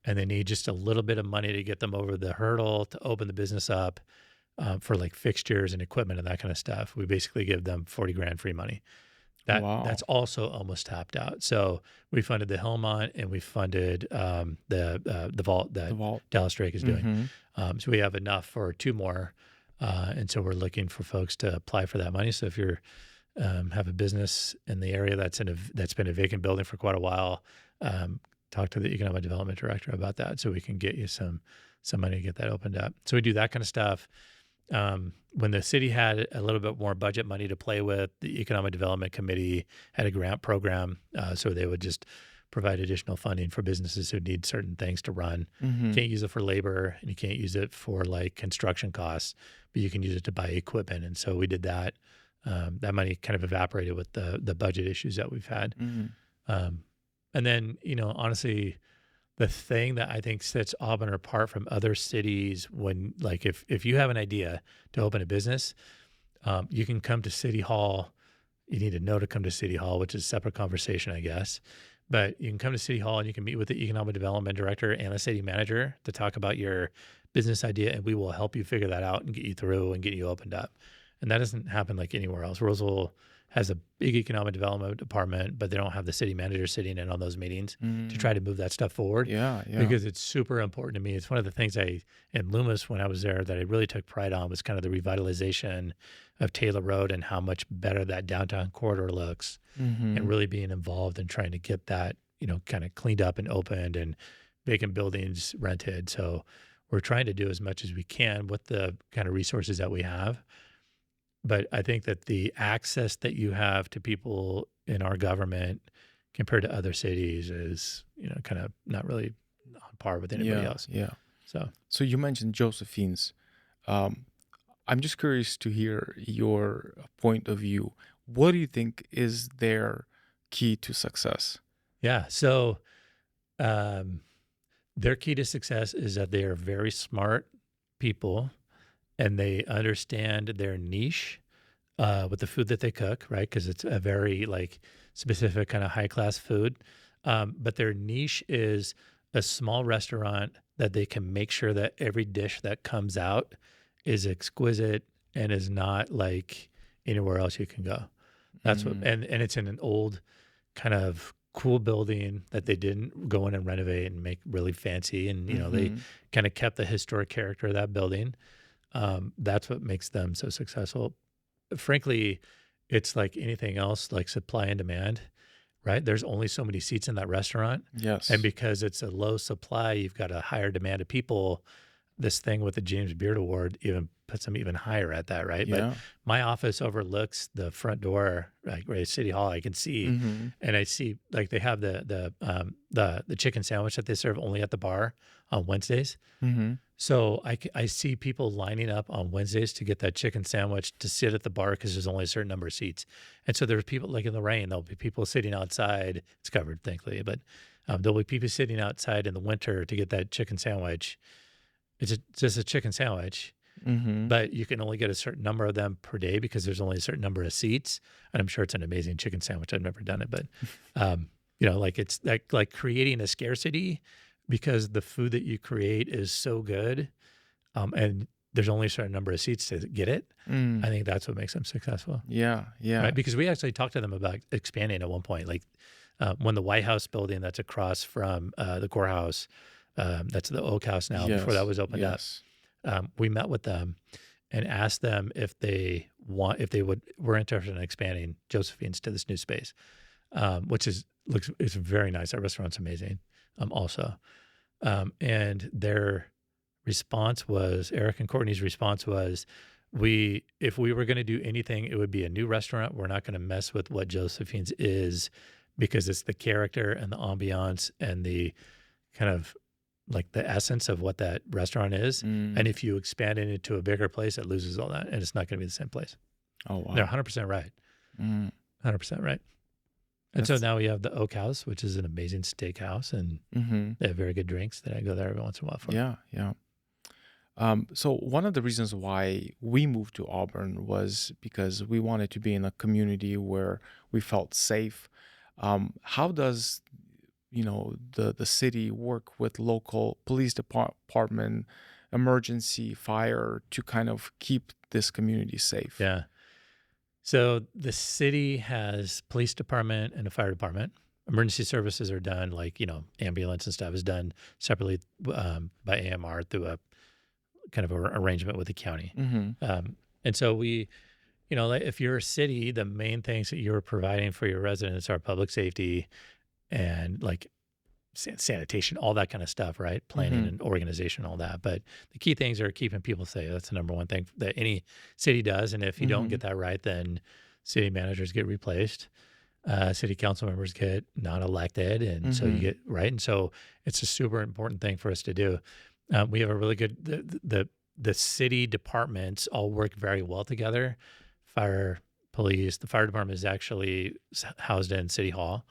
and they need just a little bit of money to get them over the hurdle to open the business up for like fixtures and equipment and that kind of stuff. We basically give them 40 grand free money. That's Wow. also almost tapped out. So we funded the Hillmont and we funded the vault The that vault. Dallas Drake is doing. Hmm. So we have enough for two more, and so we're looking for folks to apply for that money. So if you're have a business in the area that's been a vacant building for quite a while, talk to the economic development director about that, so we can get you some money to get that opened up. So we do that kind of stuff. When the city had a little bit more budget money to play with, the Economic Development Committee had a grant program. So they would just provide additional funding for businesses who need certain things to run. You Hmm. can't use it for labor and you can't use it for like construction costs, but you can use it to buy equipment. And so we did that. That money kind of evaporated with the budget issues that we've had. Hmm. Um, and then, honestly, the thing that I think sets Auburn apart from other cities when like if you have an idea to open a business, you can come to City Hall. You need to know to come to City Hall, which is a separate conversation, I guess. But you can come to City Hall and you can meet with the economic development director and the city manager to talk about your business idea, and we will help you figure that out and get you through and get you opened up. And that doesn't happen like anywhere else. Roseville has a big economic development department, but they don't have the city manager sitting in on those meetings to try Mm. to move that stuff forward Yeah, yeah. because it's super important to me. It's one of the things in Loomis when I was there that I really took pride on was kind of the revitalization of Taylor Road and how much better that downtown corridor looks, and Hmm. really being involved in trying to get that, kind of cleaned up and opened and vacant buildings rented. So we're trying to do as much as we can with the kind of resources that we have. But I think that the access that you have to people in our government compared to other cities is, kind of not really on par with anybody Yeah, else. yeah. So, So you mentioned Josephine's. Um, I'm just curious to hear your point of view. What do you think is their key to success? yeah. So, um, their key to success is that they are very smart people and they understand their niche with the food that they cook, right? Because it's a very like specific kind of high class food. But their niche is a small restaurant that they can make sure that every dish that comes out is exquisite and is not like anywhere else you can go. That's what, Mm. and it's in an old kind of cool building that they didn't go in and renovate and make really fancy. And, they Hmm. kind of kept the historic character of that building. That's what makes them so successful. Frankly, it's like anything else, like supply and demand, right? There's only so many seats in that restaurant. And Yes. because it's a low supply, you've got a higher demand of people. This thing with the James Beard Award even puts them even higher at that, right? But Yeah. my office overlooks the front door, like right at City Hall. I can see, Mhm. and I see like they have the chicken sandwich that they serve only at the bar on Wednesdays. Mhm. So I see people lining up on Wednesdays to get that chicken sandwich to sit at the bar because there's only a certain number of seats. And so there's people like in the rain, there'll be people sitting outside. It's covered, thankfully, but there'll be people sitting outside in the winter to get that chicken sandwich. Just a chicken sandwich, Mhm. but you can only get a certain number of them per day because there's only a certain number of seats. And I'm sure it's an amazing chicken sandwich. I've never done it, but like it's like creating a scarcity because the food that you create is so good, and there's only a certain number of seats to get it. I Mm. think that's what makes them successful, Yeah, right? yeah. Because we actually talked to them about expanding at one point, like when the White House building that's across from the courthouse, that's the Oak House now. Before that Yes, was opened up, yes. we met with them and asked them if they were interested in expanding Josephine's to this new space, which it's very nice. That restaurant's amazing. Also, and their response was Eric and Courtney's response was, if we were going to do anything, it would be a new restaurant. We're not going to mess with what Josephine's is because it's the character and the ambiance and the kind of like the essence of what that restaurant is. And Mm. if you expand it into a bigger place, it loses all that and it's not going to be the same place. Oh, They're wow. 100% right. Mm. 100% right. And so That's now we have the Oak House, which is an amazing steakhouse, and mhm. they have very good drinks that I go there every once in a while for. Yeah, yeah. So one of the reasons why we moved to Auburn was because we wanted to be in a community where we felt safe. How does the city work with local police department, emergency, fire to kind of keep this community safe? Yeah. So the city has police department and a fire department. Emergency services are done, like, ambulance and stuff is done separately by AMR through a kind of a arrangement with the county. Mm-hmm. And so like if you're a city, the main things that you're providing for your residents are public safety and like sanitation, all that kind of stuff, right? Planning Mm-hmm. and organization, all that. But the key things are keeping people safe. That's the number one thing that any city does. And if you don't Mm-hmm. get that right, then city managers get replaced. City council members get not elected, and so you Mm-hmm. get right. And so it's a super important thing for us to do. We have a really good the city departments all work very well together. Fire, police. The fire department is actually housed in City Hall.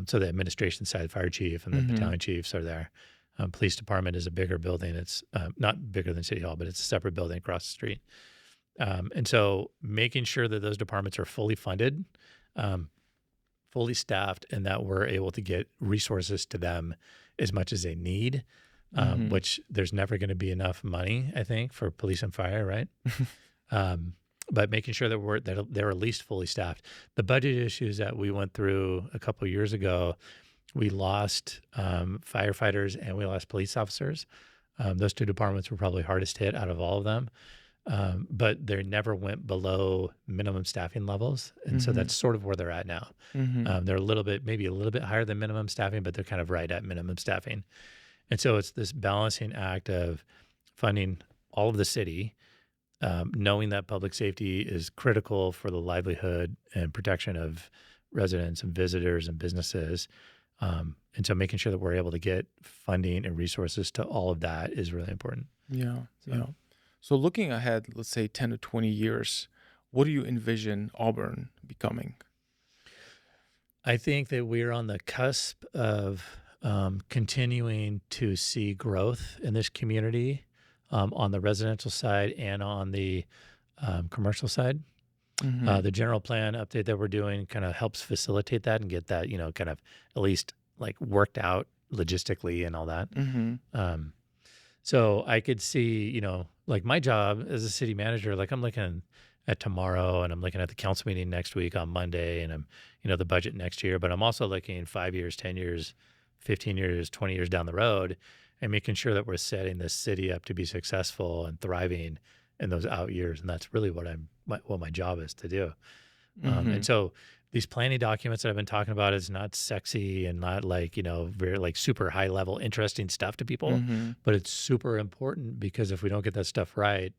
So the administration side, fire chief and the Mm-hmm. battalion chiefs are there. Police department is a bigger building. It's not bigger than City Hall, but it's a separate building across the street. And so making sure that those departments are fully funded, um, fully staffed, and that we're able to get resources to them as much as they need, Mm-hmm. which there's never going to be enough money, I think, for police and fire, right? Um, but making sure that they're at least fully staffed. The budget issues that we went through a couple of years ago, we lost firefighters and we lost police officers. Those two departments were probably hardest hit out of all of them, but they never went below minimum staffing levels, and so Mm-hmm. that's sort of where they're at now. Mm-hmm. They're maybe a little bit higher than minimum staffing, but they're kind of right at minimum staffing. And so it's this balancing act of funding all of the city, knowing that public safety is critical for the livelihood and protection of residents and visitors and businesses. And so making sure that we're able to get funding and resources to all of that is really important. Yeah, So yeah. So looking ahead, let's say 10 to 20 years, what do you envision Auburn becoming? I think that we're on the cusp of continuing to see growth in this community on the residential side and on the commercial side. Mm-hmm. The general plan update that we're doing kind of helps facilitate that and get that, kind of at least like worked out logistically and all that. Mm-hmm. Um, so I could see, like my job as a city manager, like I'm looking at tomorrow and I'm looking at the council meeting next week on Monday and I'm, the budget next year, but I'm also looking 5 years, 10 years, 15 years, 20 years down the road and making sure that we're setting this city up to be successful and thriving in those out years. And that's really what my job is to do. And Mhm. so these planning documents that I've been talking about is not sexy and not like, very like super high level interesting stuff to people, Mhm. but it's super important because if we don't get that stuff right,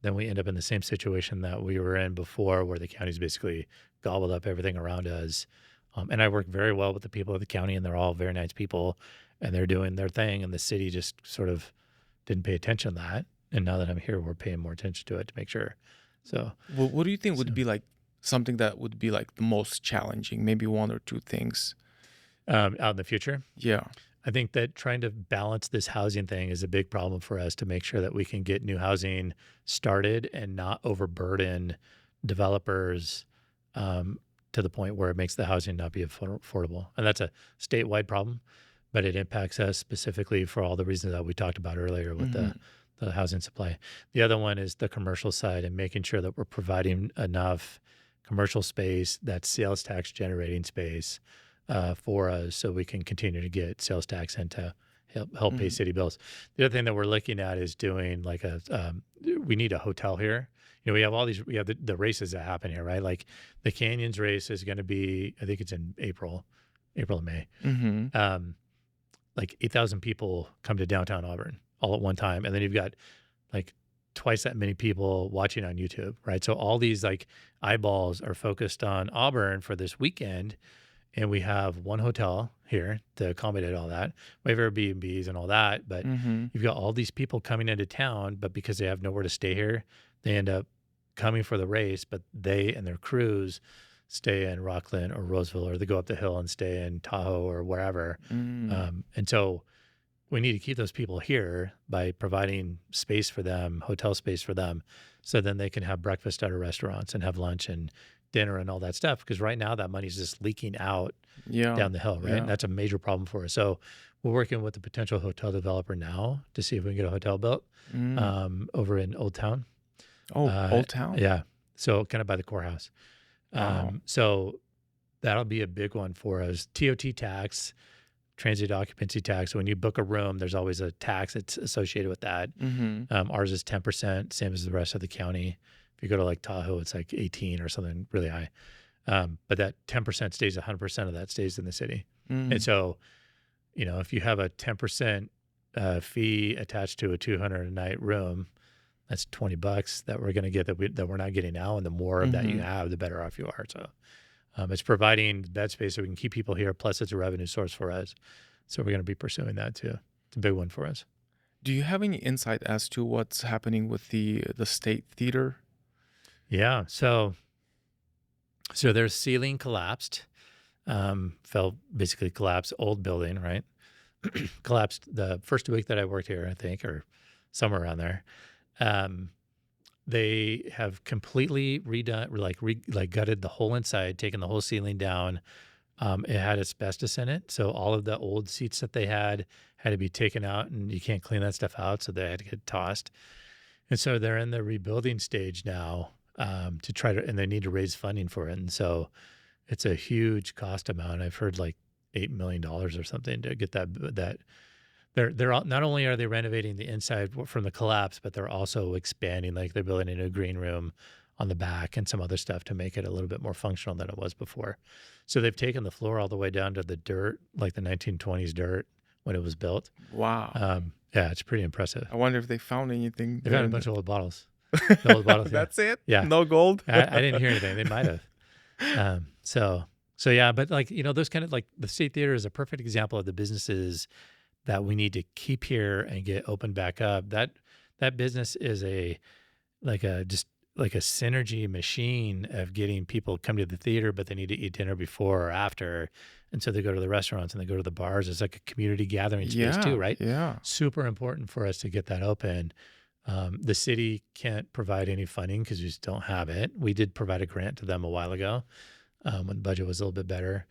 then we end up in the same situation that we were in before where the county's basically gobbled up everything around us. And I work very well with the people of the county and they're all very nice people and they're doing their thing and the city just sort of didn't pay attention to that. And now that I'm here, we're paying more attention to it to make sure. So, What do you think so would be like something that would be like the most challenging? Maybe one or two things. out in the future, Yeah. I think that trying to balance this housing thing is a big problem for us to make sure that we can get new housing started and not overburden developers um, to the point where it makes the housing not be affordable. And that's a statewide problem, but it impacts us specifically for all the reasons that we talked about earlier with Mhm. the housing supply. The other one is the commercial side and making sure that we're providing enough commercial space, that sales tax generating space for us so we can continue to get sales tax and to help pay Mhm. city bills. The other thing that we're looking at is doing like we need a hotel here. We have all these, we have the races that happen here, right? Like the Canyons race is going to be, I think it's in April and May. Mhm. Um, like 8,000 people come to downtown Auburn all at one time. And then you've got like twice that many people watching on YouTube, right? So all these like eyeballs are focused on Auburn for this weekend and we have one hotel here to accommodate all that. We have Airbnbs and all that, but Mhm. you've got all these people coming into town, but because they have nowhere to stay here, they end up coming for the race, but they and their crews stay in Rockland or Roseville, or they go up the hill and stay in Tahoe or wherever. Mm. And so we need to keep those people here by providing space for them, hotel space for them, so then they can have breakfast at our restaurants and have lunch and dinner and all that stuff. Because right now that money's just leaking out Yeah. down the hill, right? And Yeah. that's a major problem for us. So we're working with a potential hotel developer now to see if we can get a hotel built Mm. over in Old Town. Oh, Uh, Old Town? yeah, so kind of by the courthouse. Wow. So that'll be a big one for us. TOT tax, transient occupancy tax. So when you book a room, there's always a tax that's associated with that. Mhm. Ours is 10%, same as the rest of the county. If you go to like Tahoe, it's like 18 or something really high. But that 10% stays, 100% of that stays in the city. And Mm. so, if you have a 10% fee attached to a 200 a night room, that's $20 that we're going to get that we're not getting now. And the more of that you Mhm. have, the better off you are. So it's providing bed space so we can keep people here. Plus, it's a revenue source for us. So we're going to be pursuing that too. It's a big one for us. Do you have any insight as to what's happening with the state theater? Yeah. So their ceiling collapsed, fell basically collapsed, old building, right? Collapsed the first week that I worked here, I think, or somewhere around there. Um, they have completely redone, like gutted the whole inside, taken the whole ceiling down. It had asbestos in it, so all of the old seats that they had to be taken out, and you can't clean that stuff out, so they had to get tossed. And so they're in the rebuilding stage now to try to, and they need to raise funding for it. And so it's a huge cost amount. I've heard like $8 million or something to get that. Not only are they renovating the inside from the collapse, but they're also expanding. Like they're building a new green room on the back and some other stuff to make it a little bit more functional than it was before. So they've taken the floor all the way down to the dirt, like the 1920s dirt when it was built. Wow. Yeah, it's pretty impressive. I wonder if they found anything They there found a in bunch of old bottles. The old bottles, yeah, That's it? yeah. No gold? I didn't hear anything. They might have. Um, so so yeah, but like those kind of like the State Theater is a perfect example of the businesses that we need to keep here and get opened back up. That business is just like a synergy machine of getting people come to the theater, but they need to eat dinner before or after, and so they go to the restaurants and they go to the bars. It's like a community gathering space too, Yeah, right? yeah. Super important for us to get that open. The city can't provide any funding because we just don't have it. We did provide a grant to them a while ago when the budget was a little bit better.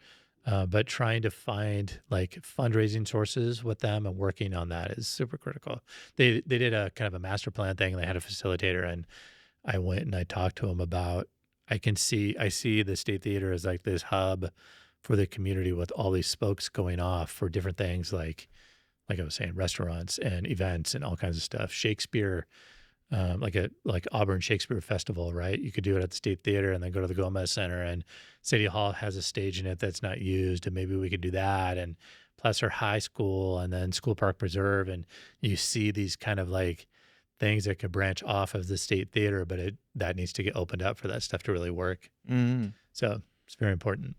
But trying to find like fundraising sources with them and working on that is super critical. They did a kind of a master plan thing. And they had a facilitator, and I went and I talked to him about. I see the State Theater as like this hub for the community with all these spokes going off for different things like I was saying, restaurants and events and all kinds of stuff. Shakespeare like Auburn Shakespeare Festival, right? You could do it at the State Theater and then go to the Gomez Center, and City Hall has a stage in it that's not used, and maybe we could do that. And Placer High School, and then School Park Preserve, and you see these kind of like things that could branch off of the State Theater, but that needs to get opened up for that stuff to really work. Mhm. So it's very important.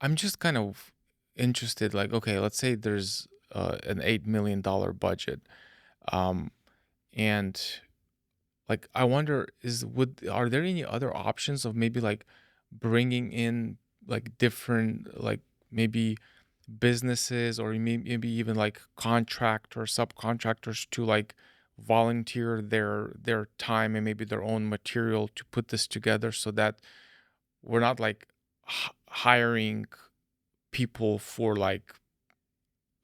I'm just kind of interested, like, okay, let's say there's an $8 million budget, um, and like I wonder, are there any other options of maybe like bringing in like different like maybe businesses or maybe even like contractors, subcontractors to like volunteer their time and maybe their own material to put this together so that we're not like hiring people for like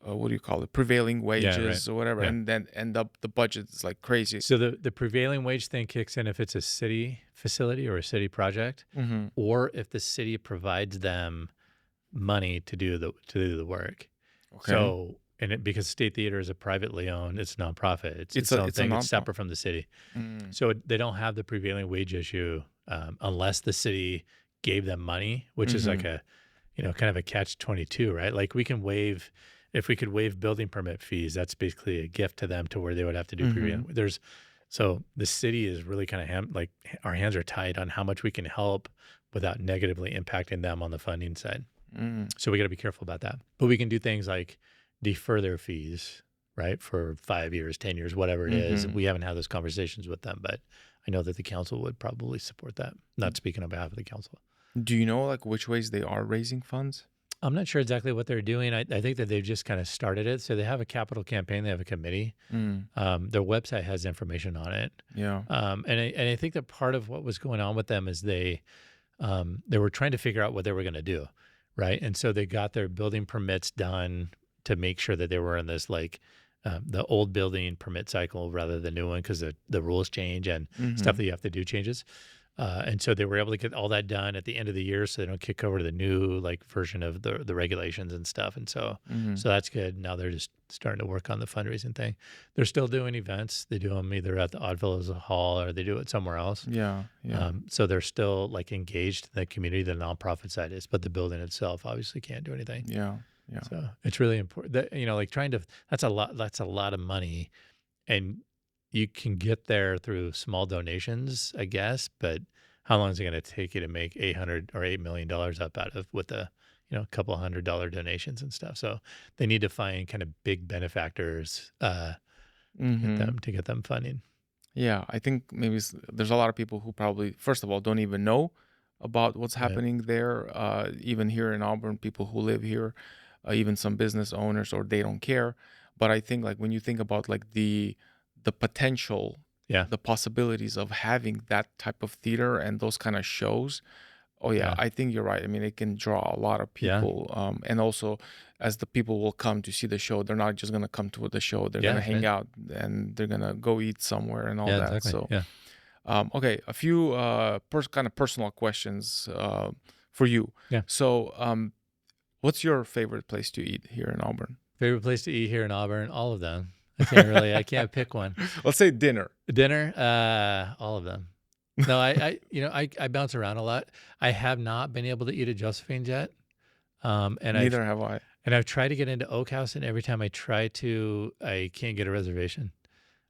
what do you call it, prevailing Yeah, right. wages or whatever, Yeah. and then end up the budget is like crazy. So the prevailing wage thing kicks in if it's a city facility or a city project, Hmm. or if the city provides them money to do the work. Okay. So because State Theater is a privately owned, it's nonprofit. It's It's its a own it's a thing. It's nonprofit. separate from the city. Mm. So they don't have the prevailing wage issue unless the city gave them money, which is like Mhm. a kind of a catch 22, right? Like if we could waive building permit fees, that's basically a gift to them to where they would have to do Mhm. prevailing. So the city is really kind of like our hands are tied on how much we can help without negatively impacting them on the funding side. Mm. So we got to be careful about that. But we can do things like defer their fees, right, for 5 years, 10 years, whatever it is. Mhm. We haven't had those conversations with them, but I know that the council would probably support that. Not speaking on behalf of the council. Do you know like which ways they are raising funds? I'm not sure exactly what they're doing. I think that they've just kind of started it. So they have a capital campaign. They have a committee. Mm. Their website has information on it. Yeah. And I think that part of what was going on with them is they were trying to figure out what they were going to do, right? And so they got their building permits done to make sure that they were in this like the old building permit cycle rather than the new one because the rules change and stuff Mhm. that you have to do changes. And so they were able to get all that done at the end of the year, so they don't kick over to the new like version of the regulations and stuff. And so Mhm. so that's good. Now they're just starting to work on the fundraising thing. They're still doing events. They do them either at the Oddfellows Hall or they do it somewhere else. Yeah. Yeah. So they're still like engaged in the community. The nonprofit side is, but the building itself obviously can't do anything. Yeah. Yeah. So it's really important that like trying to. That's a lot. That's a lot of money, and you can get there through small donations, I guess. But how long is it going to take you to make 800 or $8 million up out of with the a couple $100 donations and stuff? So they need to find kind of big benefactors Mhm. to get them funding. Yeah, I think maybe there's a lot of people who probably, first of all, don't even know about what's Right. happening there. Even here in Auburn, people who live here, even some business owners, or they don't care. But I think like when you think about like the potential, Yeah. the possibilities of having that type of theater and those kind of shows. Oh yeah, Yeah. I think you're right. I mean, it can draw a lot of Yeah. people, and also as the people will come to see the show, they're not just gonna come to the show. They're Yeah. gonna That's hang right. out and they're gonna go eat somewhere and all Yeah. that. Exactly. So, Yeah. okay, a few kind of personal questions for you. Yeah. So, what's your favorite place to eat here in Auburn? Favorite place to eat here in Auburn? All of them. I can't pick one. Let's say dinner. Dinner? All of them. No, I bounce around a lot. I have not been able to eat at Josephine's yet. And Neither have I. I've tried to get into Oak House, and every time I try to, I can't get a reservation.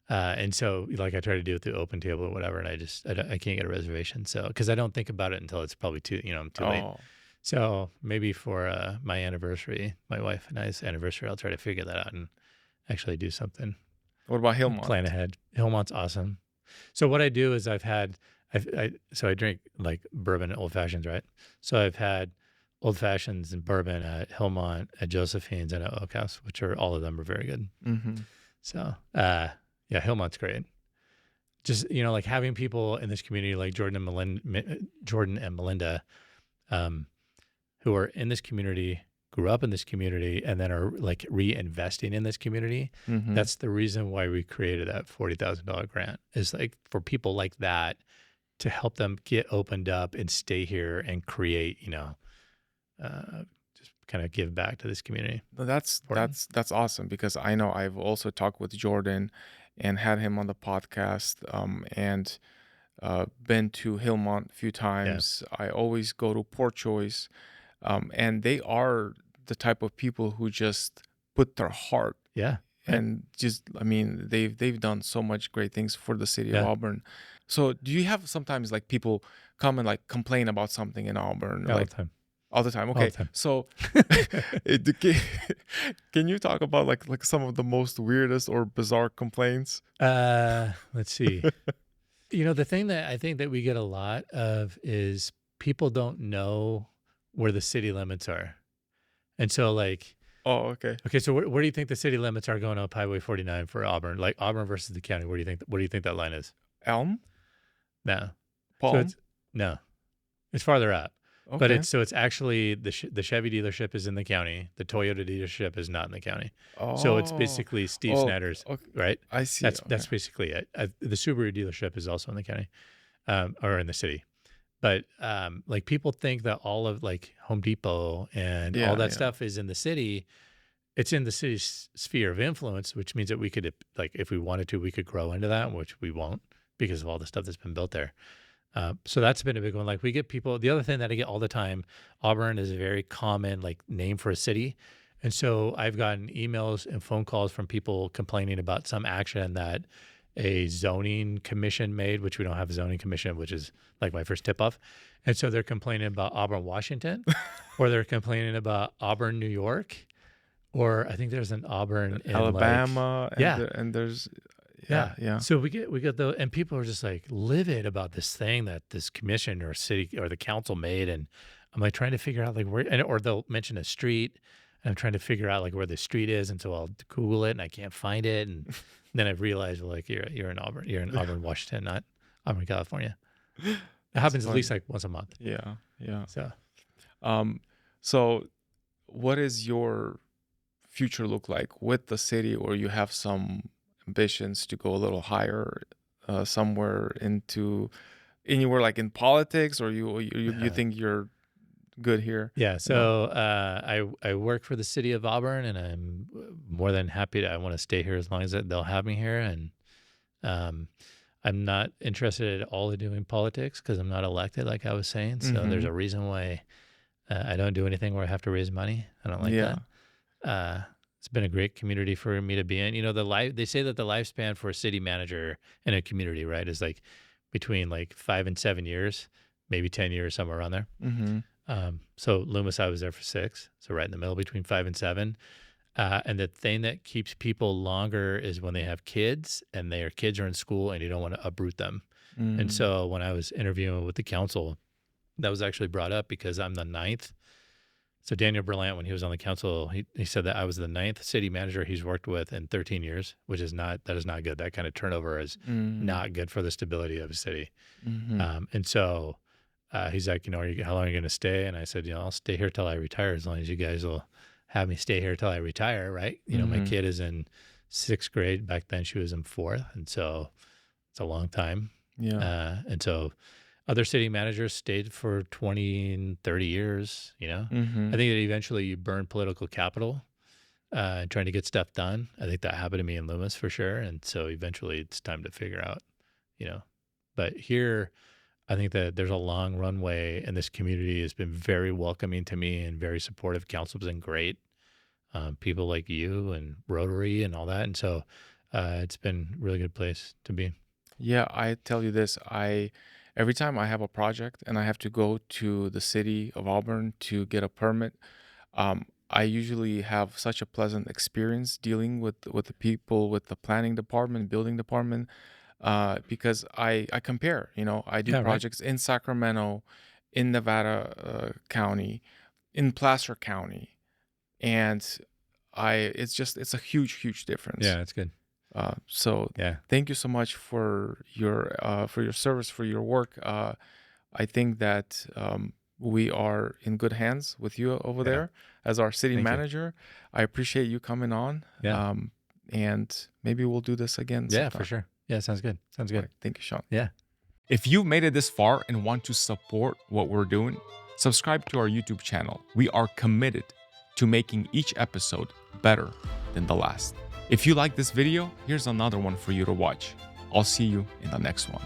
And so like I try to do it through Open Table or whatever, and I can't get a reservation. So because I don't think about it until it's probably I'm too late. Oh, So maybe for my anniversary, my wife and I's anniversary, I'll try to figure that out and actually do something. what about Plan Hillmont? ahead. Hillmont's awesome. So what I do is I drink like bourbon and old fashions, right? So I've had old fashions and bourbon at Hillmont, at Josephine's, and at Oak House, which are all of them are very good. Mm-hmm. So yeah, Hillmont's great. Just like having people in this community like Jordan and Melinda, um, who are in this community, grew up in this community, and then are like reinvesting in this community. Mm-hmm. That's the reason why we created that $40,000 grant, is like for people like that to help them get opened up and stay here and create, just kind of give back to this community. No, That's Important. that's that's awesome because I know I've also talked with Jordan, and had him on the podcast. And been to Hillmont a few Yeah. times. I always go to Port Choice, and they are the type of people who just put their heart Yeah. Right. and just, I mean, they've done so much great things for the city of Yeah. Auburn. So do you have sometimes like people come and like complain about something in Auburn, All the like time. all the time? All Okay, the time. so can, can you talk about like some of the most weirdest or bizarre complaints? Let's see. The thing that I think that we get a lot of is people don't know where the city limits are. And so, like, Oh, okay. okay, so where do you think the city limits are going up Highway 49 for Auburn? Like Auburn versus the county, where do you think that line is? Elm, No. So Palm. it's no. It's farther up. But Okay. it's actually the Chevy dealership is in the county. The Toyota dealership is not in the county. So it's Oh, basically Steve oh, Snyder's, okay. right? I see. That's Okay. basically it. The Subaru dealership is also in the county, or in the city. But like people think that all of like Home Depot and all Yeah, that yeah. stuff is in the city. It's in the city's sphere of influence, which means that we could, like, if we wanted to, we could grow into that, which we won't because of all the stuff that's been built there. So that's been a big one. Like we get people. The other thing that I get all the time, Auburn is a very common like name for a city, and so I've gotten emails and phone calls from people complaining about some action that a zoning commission made, which we don't have a zoning commission, which is like my first tip off. And so they're complaining about Auburn, Washington, or they're complaining about Auburn, New York, or I think there's an Auburn in like, Alabama and yeah, there's yeah. yeah, yeah. So we get the and people are just like livid about this thing that this commission or city or the council made, and I'm like trying to figure out like where, or they'll mention a street, and I'm trying to figure out like where the street is, and so I'll Google it and I can't find it, and then I realized well, like you're in Auburn, Washington, not Auburn, California. It That's happens at least funny. like once a month. Yeah, yeah. So Um, so what is your future look like with the city, or you have some ambitions to go a little higher, somewhere into anywhere like in politics, or you think you're good here? yeah, You know? so I work for the city of Auburn, and I'm more than happy to. I want to stay here as long as they'll have me here, and um, I'm not interested at all in doing politics because I'm not elected, like I was saying. So there's Mm-hmm. a reason why I don't do anything where I have to raise money. I don't like Yeah. that. Uh, it's been a great community for me to be in. They say that the lifespan for a city manager in a community, right, is like between like 5 and 7 years, maybe 10 years, somewhere around there. Mm-hmm. So Loomis, I was there for 6, so right in the middle between 5 and 7. And the thing that keeps people longer is when they have kids and their kids are in school and you don't want to uproot them. And Mm. so when I was interviewing with the council, that was actually brought up because I'm the ninth. So Daniel Berlant, when he was on the council, he said that I was the ninth city manager he's worked with in 13 years, which is that is not good. That kind of turnover is Mm. not good for the stability of a city. Mm-hmm. And so he's like, how long are you going to stay? And I said, I'll stay here till I retire, as long as you guys will have me stay here till I retire, right? My Mm-hmm. kid is in 6th grade. Back then she was in 4th. And so it's a long time. Yeah. And so other city managers stayed for 20 and 30 years, Mm-hmm. I think that eventually you burn political capital trying to get stuff done. I think that happened to me in Loomis for sure. And so eventually it's time to figure out, you know, but here, I think that there's a long runway, and this community has been very welcoming to me and very supportive. Council's been great. People like you and Rotary and all that. And so it's been a really good place to be. Yeah, I tell you this, every time I have a project and I have to go to the city of Auburn to get a permit, I usually have such a pleasant experience dealing with the people, with the planning department, building department, because I compare. I do Yeah, right. projects in Sacramento, in Nevada County, in Placer County, and it's a huge difference. Yeah, it's good. So Yeah. thank you so much for your service, for your work. I think that we are in good hands with you over Yeah. there as our city Thank you. manager. I appreciate you coming on. Yeah. And maybe we'll do this again Yeah, for sometime. sure. Yeah, sounds good. Sounds All good. right. Thank you, Sean. Yeah. If you've made it this far and want to support what we're doing, subscribe to our YouTube channel. We are committed to making each episode better than the last. If you like this video, here's another one for you to watch. I'll see you in the next one.